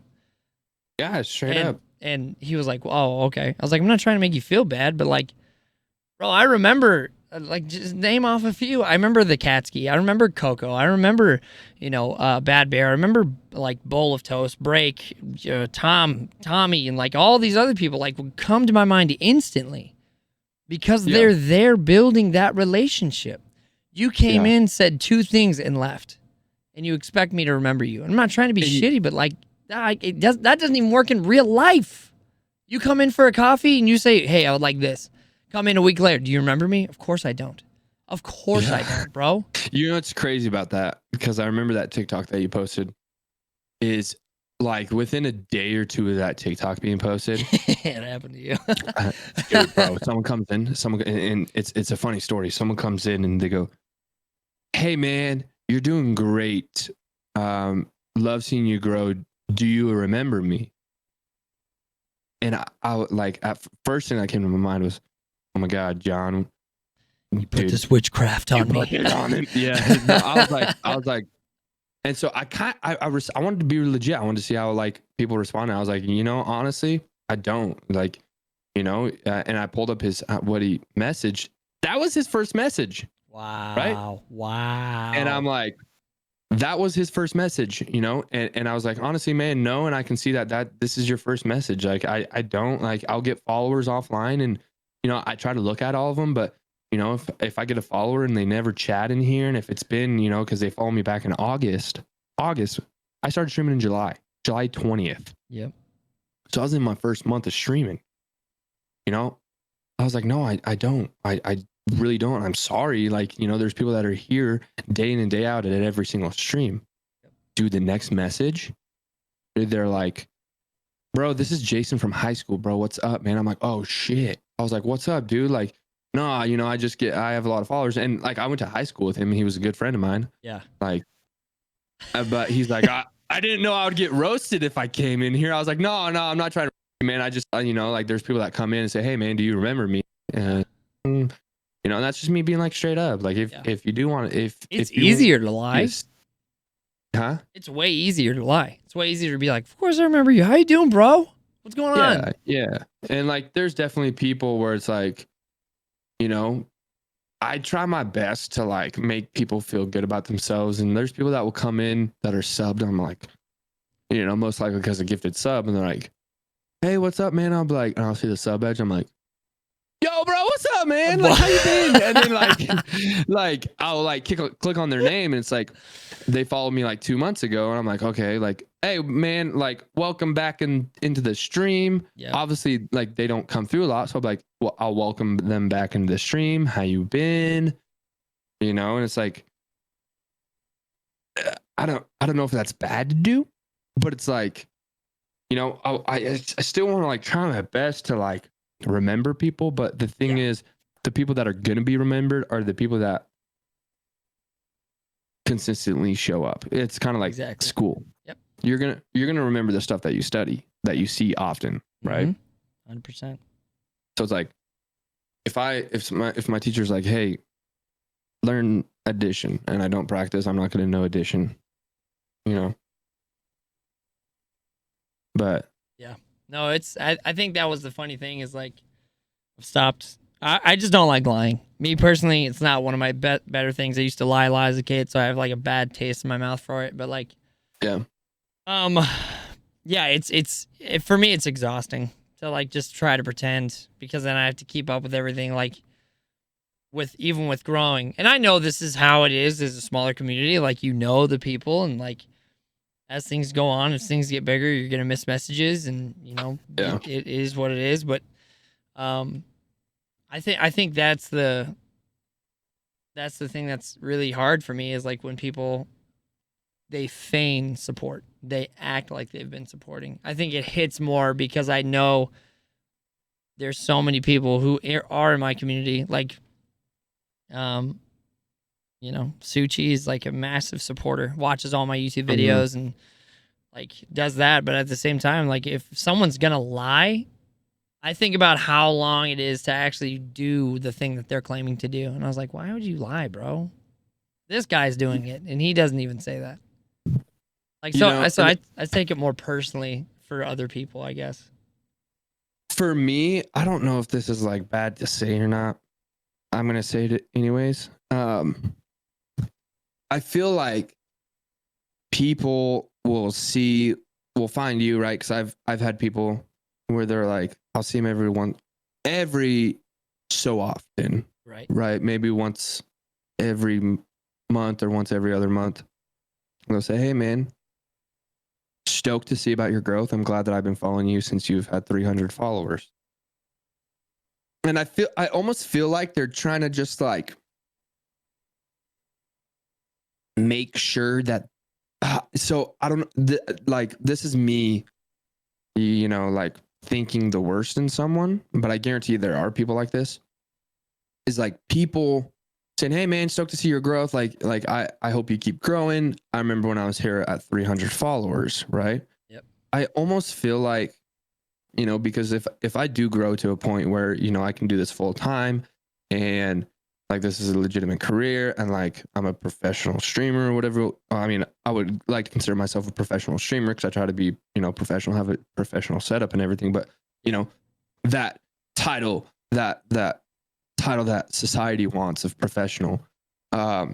Yeah, straight up. And he was like, oh, okay. I was like, I'm not trying to make you feel bad, but like, bro, I remember, like, just name off a few. I remember the Katski. I remember Coco. I remember, you know, Bad Bear. I remember, like, Bowl of Toast, Break, Tommy, and, like, all these other people, like, would come to my mind instantly because they're there building that relationship. You came in, said two things, and left. And you expect me to remember you. I'm not trying to be shitty, but, like, that doesn't even work in real life. You come in for a coffee and you say, hey, I would like this. Come in a week later. Do you remember me? Of course I don't. Of course I don't, bro. You know what's crazy about that? Because I remember that TikTok that you posted is like within a day or two of that TikTok being posted. It happened to you. Dude, bro, someone comes in, and it's a funny story. Someone comes in and they go, hey man, you're doing great. Love seeing you grow. Do you remember me? And I like, at first thing that came to my mind was, oh my God, John, you put this witchcraft on me. Yeah. No, I was like, and so I wanted to be legit. I wanted to see how like people responded. I was like, you know, honestly, I don't like, you know, and I pulled up his, what he messaged. That was his first message. Wow. Right? Wow. And I'm like, that was his first message, you know? And I was like, honestly, man, no. And I can see that this is your first message. Like, I don't like, I'll get followers offline and, you know, I try to look at all of them, but you know, if I get a follower and they never chat in here, and if it's been, you know, cause they follow me back in August, I started streaming in July 20th. Yep. So I was in my first month of streaming, you know, I was like, no, I don't, I really don't. I'm sorry. Like, you know, there's people that are here day in and day out at every single stream. Dude, the next message, they're like, bro, this is Jason from high school, bro. What's up, man? I'm like, oh shit. I was like, what's up, dude? Like, no, you know, I have a lot of followers. And like, I went to high school with him. He was a good friend of mine. Yeah. Like, but he's like, I didn't know I would get roasted if I came in here. I was like, no, I'm not trying to, man. I just, you know, like there's people that come in and say, hey man, do you remember me? You know, and that's just me being like straight up. Like if you do want to, it's easier to lie. Huh? It's way easier to lie. It's way easier to be like, of course I remember you. How you doing, bro? What's going on? Yeah. And like, there's definitely people where it's like, you know, I try my best to like make people feel good about themselves. And there's people that will come in that are subbed. I'm like, you know, most likely because of gifted sub. And they're like, hey, what's up, man? I'll be like, and I'll see the sub badge. I'm like, yo, bro, what's up, man? Like, how you been? And then like I'll like click on their name and it's like they followed me like 2 months ago and I'm like, okay, like hey man, like welcome back into the stream. Yeah. Obviously, like they don't come through a lot, so I'm like, well, I'll welcome them back into the stream. How you been? You know, and it's like, I don't know if that's bad to do, but it's like, you know, I still want to like try my best to like remember people, but the thing is, the people that are gonna be remembered are the people that consistently show up. It's kind of like school. Yep. You're gonna remember the stuff that you study, that you see often, right? 100%. So it's like, if my teacher's like, hey, learn addition, and I don't practice, I'm not gonna know addition, you know. But yeah, no, I think that was the funny thing is like I've stopped. I just don't like lying. Me personally, it's not one of my better things. I used to lie a lot as a kid, so I have like a bad taste in my mouth for it. But like, yeah, yeah, for me, it's exhausting to like just try to pretend because then I have to keep up with everything. Like even with growing, and I know this is how it is as a smaller community. Like the people, and like as things go on, as things get bigger, you're gonna miss messages, and it is what it is. But I think that's the thing that's really hard for me is like when people they feign support, they act like they've been supporting. I think it hits more because I know there's so many people who are in my community, like Suchi is like a massive supporter, watches all my YouTube videos and like does that. But at the same time, like if someone's gonna lie, I think about how long it is to actually do the thing that they're claiming to do. And I was like, why would you lie, bro? This guy's doing it and he doesn't even say that. Like, I take it more personally for other people, I guess. For me, I don't know if this is like bad to say or not. I'm going to say it anyways. I feel like people will find you, right? Cause I've had people where they're like, I'll see them every so often, right? Maybe once every month or once every other month. And they'll say, hey man, stoked to see about your growth. I'm glad that I've been following you since you've had 300 followers. And I almost feel like they're trying to just like make sure that, so I don't like, this is me, like thinking the worst in someone, but I guarantee you there are people like this. Is like people saying, hey man, stoked to see your growth. Like I hope you keep growing. I remember when I was here at 300 followers, right? Yep. I almost feel like, because if I do grow to a point where, I can do this full time and like this is a legitimate career and like I'm a professional streamer or whatever. I mean, I would like to consider myself a professional streamer because I try to be, professional, have a professional setup and everything. But, that title, that title that society wants of professional, I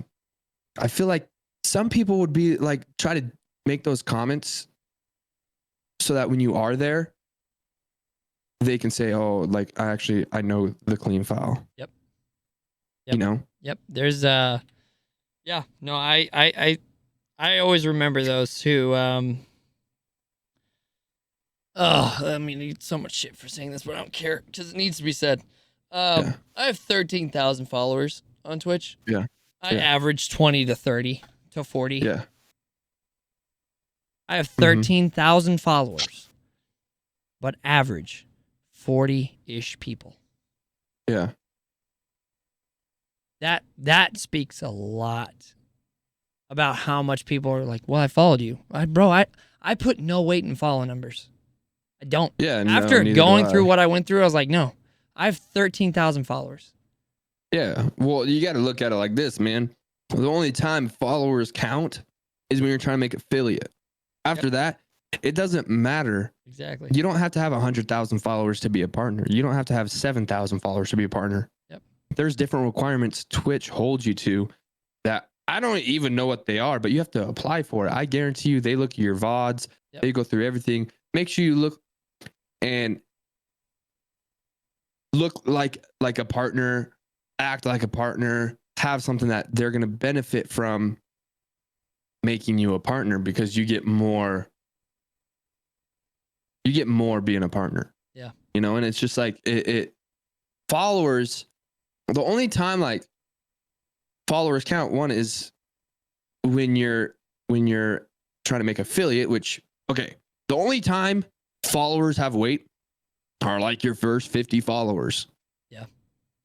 feel like some people would be like try to make those comments so that when you are there they can say, oh, like I know the clean file. Yep. Yep. There's I always remember those who I mean, I get so much shit for saying this, but I don't care because it needs to be said. I have 13,000 followers on Twitch. Yeah. I average 20 to 30 to 40. Yeah. I have 13,000 followers, but average 40-ish people. Yeah. That speaks a lot about how much people are like, well, I followed you. I put no weight in follow numbers. I don't. Yeah. After going through what I went through, I was like, no, I have 13,000 followers. Yeah. Well, you got to look at it like this, man. The only time followers count is when you're trying to make affiliate. After that, it doesn't matter. Exactly. You don't have to have 100,000 followers to be a partner. You don't have to have 7,000 followers to be a partner. Yep. There's different requirements Twitch holds you to that I don't even know what they are, but you have to apply for it. I guarantee you they look at your VODs. Yep. They go through everything. Make sure you look like a partner, act like a partner, have something that they're going to benefit from making you a partner because you get more you get more being a partner. Yeah. You know, and it's just like it followers, the only time like followers count, one is when you're trying to make affiliate, which okay, the only time followers have weight are like your first 50 followers. Yeah.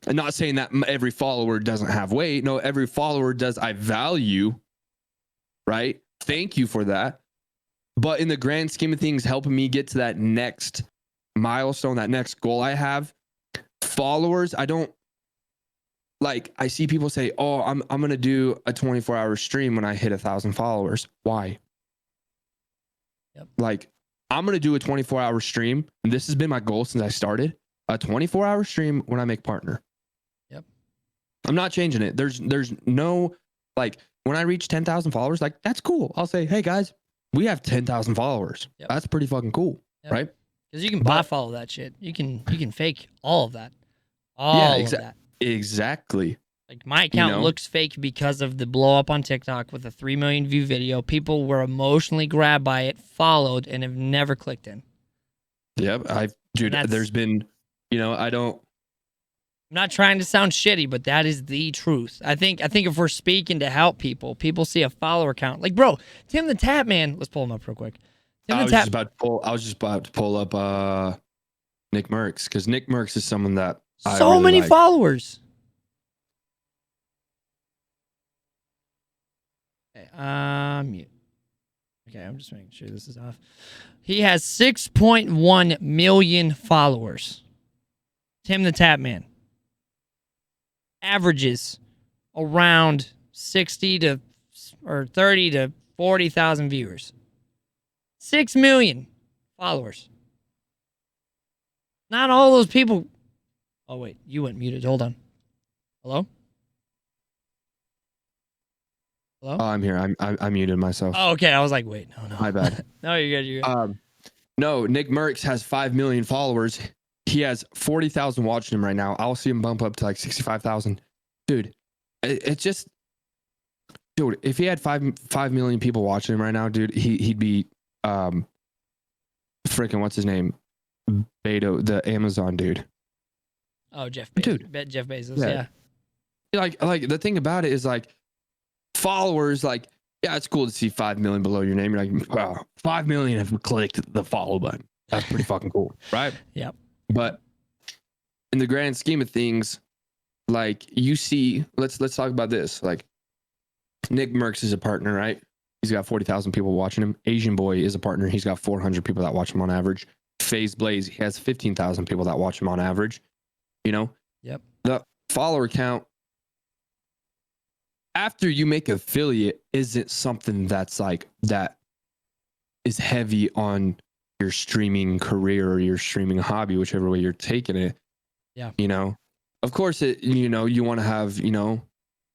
I'm not saying that every follower doesn't have weight. No, every follower does. I value, right? Thank you for that. But in the grand scheme of things, helping me get to that next milestone, that next goal I have, followers, I don't like, I see people say, oh, I'm going to do a 24-hour stream when I hit 1,000 followers. Why? Yep. Like, I'm going to do a 24-hour stream. And this has been my goal since I started. A 24-hour stream when I make partner. Yep. I'm not changing it. There's no, like, when I reach 10,000 followers, like, that's cool. I'll say, hey, guys, we have 10,000 followers. Yep. That's pretty fucking cool, yep. right? Because you can bot follow that shit. You can fake all of that. All of that. Exactly. Like my account looks fake because of the blow up on TikTok with a 3 million view video. People were emotionally grabbed by it, followed, and have never clicked in. Yep. There's been, I'm not trying to sound shitty, but that is the truth. I think if we're speaking to help people see a follower count. Like, bro, Tim the Tap Man. Let's pull him up real quick. I was just about to pull up Nick Merckx, because Nick Merckx is someone that I so really many like. Followers. Okay, mute. Okay, I'm just making sure this is off. He has 6.1 million followers. Tim the Tap Man. Averages around 30 to 40,000 viewers. 6 million followers. Not all those people. Oh, wait. You went muted. Hold on. Hello? Hello? Oh, I'm here. I muted myself. Oh, okay. I was like, wait. No. My bad. No, you're good. You're good. No, Nick Merckx has 5 million followers. He has 40,000 watching him right now. I'll see him bump up to like 65,000. Dude, it's just, dude, if he had 5 million people watching him right now, dude, he'd be, freaking, what's his name? Beto, the Amazon dude. Oh, Jeff Bezos. Dude. Jeff Bezos, yeah. Like the thing about it is like followers, like, yeah, it's cool to see 5 million below your name. You're like, wow, 5 million have clicked the follow button. That's pretty fucking cool, right? Yep. But in the grand scheme of things, like you see, let's talk about this. Like Nick Merckx is a partner, right? He's got 40,000 people watching him. Asian Boy is a partner. He's got 400 people that watch him on average. FaZe Blaze, he has 15,000 people that watch him on average. Yep. The follower count after you make affiliate isn't something that's like that is heavy on your streaming career or your streaming hobby, whichever way you're taking it. Yeah. Of course you want to have,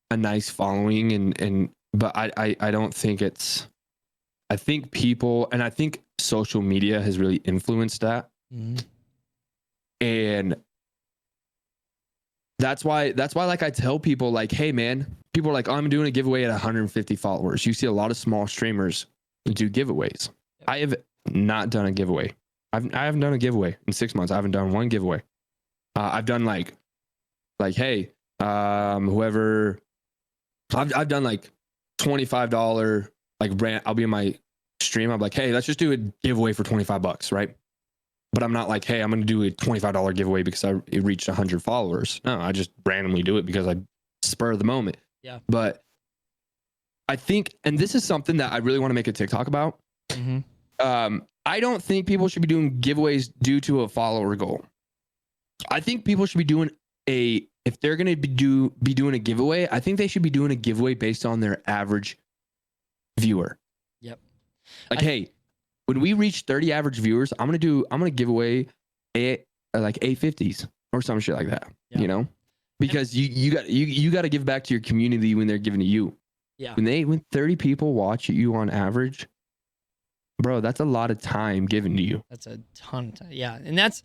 a nice following but I don't think I think people, and I think social media has really influenced that. Mm-hmm. And that's why like I tell people like, hey man, people are like, oh, I'm doing a giveaway at 150 followers. You see a lot of small streamers do giveaways. Yep. I have not done a giveaway. I haven't done a giveaway in 6 months. I haven't done one giveaway. I've done like, hey, whoever, I've done like $25 like brand. I'll be in my stream. I'm like, hey, let's just do a giveaway for $25, right? But I'm not like, hey, I'm going to do a $25 giveaway because it reached 100 followers. No, I just randomly do it because I spur of the moment. Yeah. But I think, and this is something that I really want to make a TikTok about. Mm-hmm. I don't think people should be doing giveaways due to a follower goal. I think people should be doing if they're going to be doing a giveaway, I think they should be doing a giveaway based on their average viewer. Yep. Like, hey, when we reach 30 average viewers, I'm gonna give away like 850s or some shit like that. Yeah. Because you got to give back to your community when they're giving to you. Yeah. When 30 people watch you on average, bro, that's a lot of time given to you. That's a ton of time. Yeah, and that's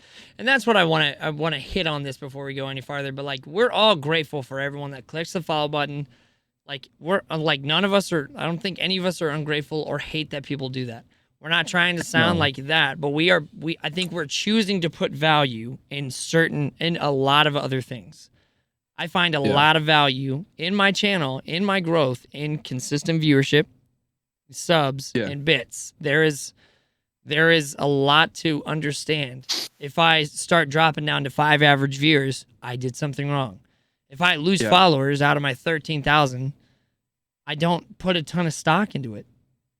what I want to hit on this before we go any farther. But like, we're all grateful for everyone that clicks the follow button. Like, we're like, none of us are. I don't think any of us are ungrateful or hate that people do that. We're not trying to sound No. like that, but I think we're choosing to put value in a lot of other things. I find a Yeah. lot of value in my channel, in my growth, in consistent viewership, subs, Yeah. and bits. There is a lot to understand. If I start dropping down to 5 average viewers, I did something wrong. If I lose Yeah. followers out of my 13,000, I don't put a ton of stock into it.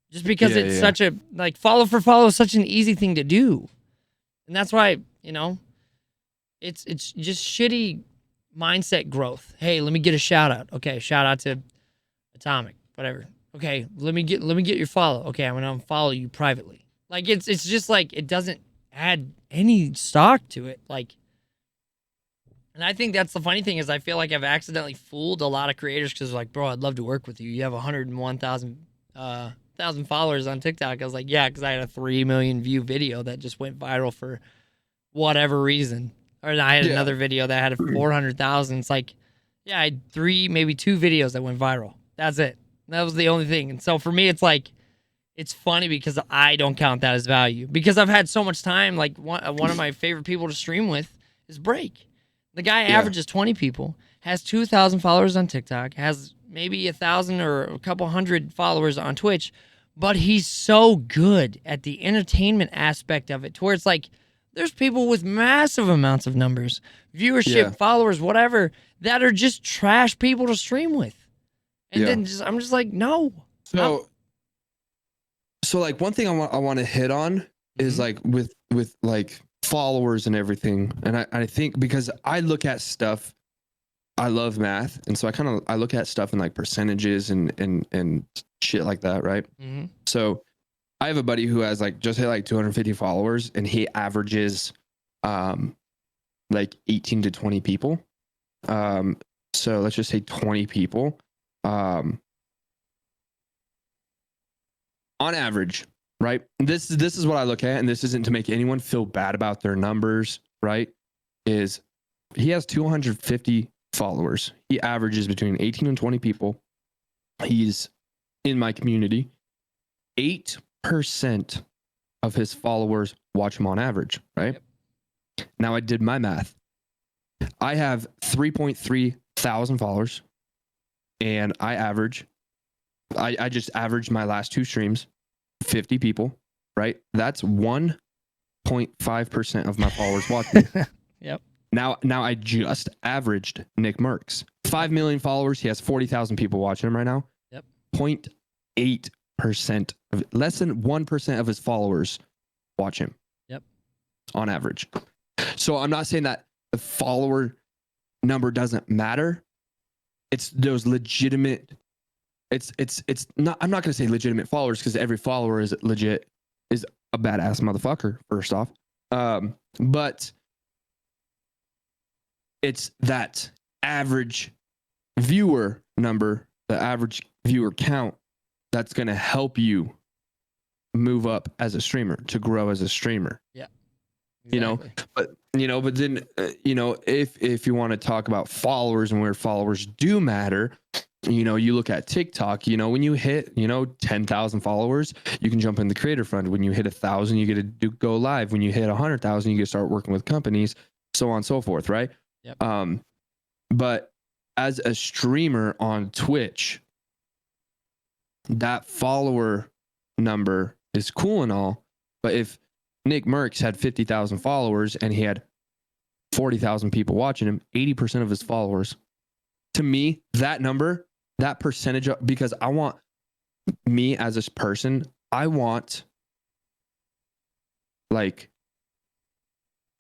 Just because Yeah, it's yeah. such a, like, follow for follow is such an easy thing to do. And that's why, it's just shitty mindset growth. Hey, let me get a shout out. Okay, shout out to Atomic, whatever. Okay, let me get your follow. Okay, I'm gonna unfollow you privately. Like, it's just like, it doesn't add any stock to it. Like, and I think that's the funny thing is I feel like I've accidentally fooled a lot of creators because like, bro, I'd love to work with you. You have 101,000 thousand followers on TikTok. I was like, yeah, because I had a 3 million view video that just went viral for whatever reason. Or I had another video that had 400,000. It's like, yeah, I had 3, maybe 2 videos that went viral. That's it. That was the only thing. And so for me, it's like, it's funny because I don't count that as value because I've had so much time. Like one of my favorite people to stream with is Break. The guy averages 20 people, has 2,000 followers on TikTok, has maybe 1,000 or a couple hundred followers on Twitch, but he's so good at the entertainment aspect of it to where it's like, there's people with massive amounts of numbers, viewership, followers, whatever, that are just trash people to stream with. And then I'm just like, no. So like one thing I want to hit on is like with like followers and everything. And I think because I look at stuff, I love math. And so I look at stuff in like percentages and shit like that. Right. Mm-hmm. So I have a buddy who has like just hit like 250 followers and he averages like 18 to 20 people. So let's just say 20 people. On average, right? This is what I look at, and this isn't to make anyone feel bad about their numbers, right? Is he has 250 followers. He averages between 18 and 20 people. He's in my community. 8% of his followers watch him on average, right? Yep. Now I did my math. I have 3.3 thousand followers, and I just averaged my last 2 streams, 50 people, right? That's 1.5% of my followers watching. Yep. Now I just averaged Nick Merckx. 5 million followers. He has 40,000 people watching him right now. Yep. 0.8% of less than 1% of his followers watch him. Yep. On average. So I'm not saying that the follower number doesn't matter. It's those legitimate. It's not. I'm not going to say legitimate followers because every follower is legit is a badass motherfucker. First off, but it's that average viewer number, the average viewer count, that's going to help you move up as a streamer, to grow as a streamer. Yeah. Exactly. But then if you want to talk about followers and where followers do matter, you look at TikTok, when you hit 10,000 followers, you can jump in the creator fund. When you hit 1,000, you get to go live. When you hit 100,000, you get to start working with companies, so on and so forth, right? Yep. But as a streamer on Twitch, that follower number is cool and all, but if Nick Merckx had 50,000 followers and he had 40,000 people watching him, 80% of his followers, to me, that number, that percentage, because I want me as a person, I want like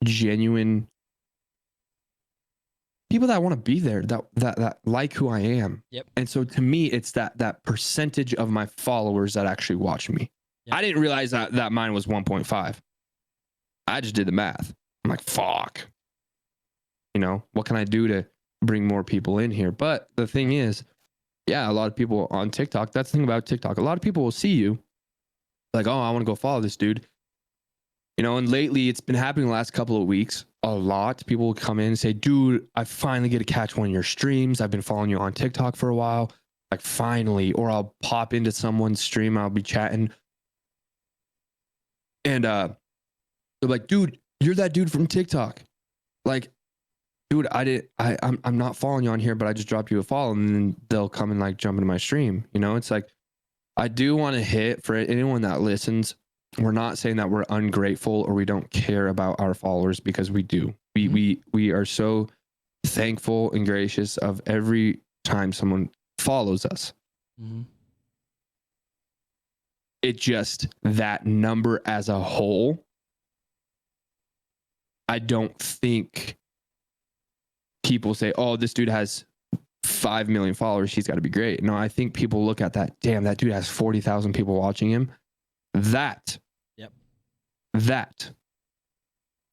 genuine people that want to be there, that like who I am. Yep. And so to me, it's that percentage of my followers that actually watch me. Yep. I didn't realize that mine was 1.5. I just did the math. I'm like, fuck. What can I do to bring more people in here? But the thing is, yeah, a lot of people on TikTok, that's the thing about TikTok. A lot of people will see you like, oh, I want to go follow this dude. And lately it's been happening the last couple of weeks. A lot. People will come in and say, dude, I finally get to catch one of your streams. I've been following you on TikTok for a while. Like finally, or I'll pop into someone's stream. I'll be chatting. And they're like, dude, you're that dude from TikTok. Like, dude, I'm not following you on here, but I just dropped you a follow, and then they'll come and like jump into my stream. You know, it's like, I do want to hit for anyone that listens. We're not saying that we're ungrateful or we don't care about our followers, because we do. We are so thankful and gracious of every time someone follows us. Mm-hmm. It just, that number as a whole, I don't think people say, oh, this dude has 5 million followers, he's got to be great. No, I think people look at that, damn, that dude has 40,000 people watching him. That,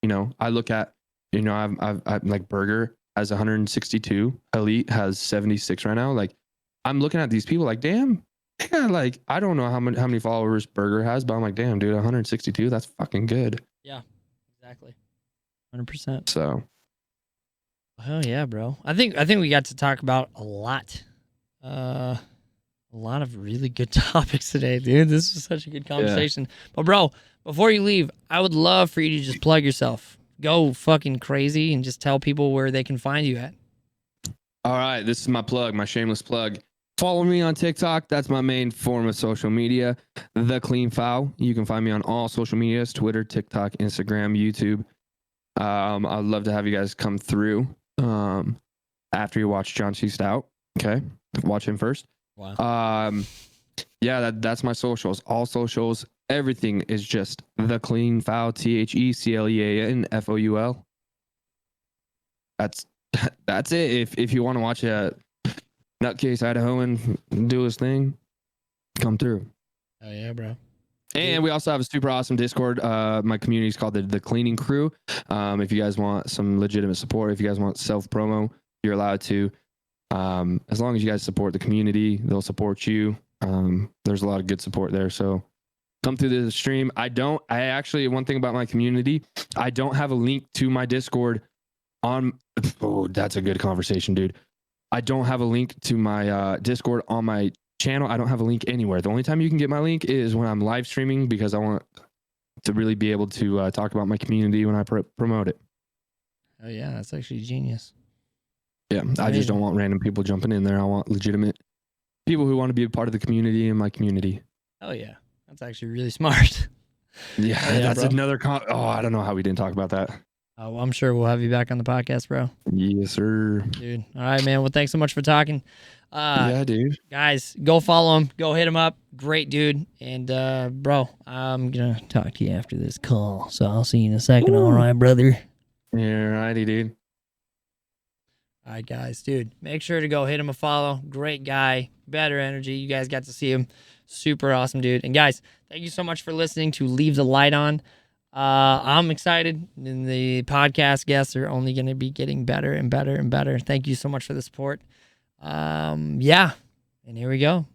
you know, I look at, you know, I've like Burger has 162, Elite has 76 right now. Like, I'm looking at these people like, damn, yeah, like, I don't know how many followers Burger has, but I'm like, damn, dude, 162, that's fucking good. Yeah, exactly. 100%. So, hell yeah, bro. I think we got to talk about a lot of really good topics today, dude. This was such a good conversation. Yeah. But bro, before you leave, I would love for you to just plug yourself. Go fucking crazy and just tell people where they can find you at. All right, this is my plug, my shameless plug. Follow me on TikTok. That's my main form of social media. TheCleanFoul. You can find me on all social medias: Twitter, TikTok, Instagram, YouTube. I'd love to have you guys come through after you watch John C. Stout. Okay, watch him first. Wow. Yeah, that's my socials. All socials. Everything is just TheCleanFoul. TheCleanFoul. That's it. If you want to watch a nutcase Idahoan do his thing, come through. Oh yeah, bro. And we also have a super awesome Discord. My community is called the Cleaning Crew. If you guys want some legitimate support, if you guys want self promo, you're allowed to. As long as you guys support the community, they'll support you. There's a lot of good support there. So come through the stream. I actually, one thing about my community, I don't have a link to my Discord on. Oh, that's a good conversation, dude. I don't have a link to my Discord on my channel. I don't have a link anywhere. The only time you can get my link is when I'm live streaming, because I want to really be able to talk about my community when I promote it. Oh yeah, that's actually genius. Yeah, I just don't want random people jumping in there. I want legitimate people who want to be a part of the community and my community. Oh yeah, that's actually really smart. Yeah, that's bro. Another I don't know how we didn't talk about that. Oh, I'm sure we'll have you back on the podcast, bro. Yes, sir. Dude. All right, man. Well, thanks so much for talking. Yeah, dude. Guys, go follow him. Go hit him up. Great dude. And, bro, I'm going to talk to you after this call. So I'll see you in a second. Ooh. All right, brother. Yeah, righty, dude. All right, guys. Dude, make sure to go hit him a follow. Great guy. Better energy. You guys got to see him. Super awesome, dude. And, guys, thank you so much for listening to Leave the Light On. I'm excited, and the podcast guests are only going to be getting better and better and better. Thank you so much for the support. Yeah, and here we go.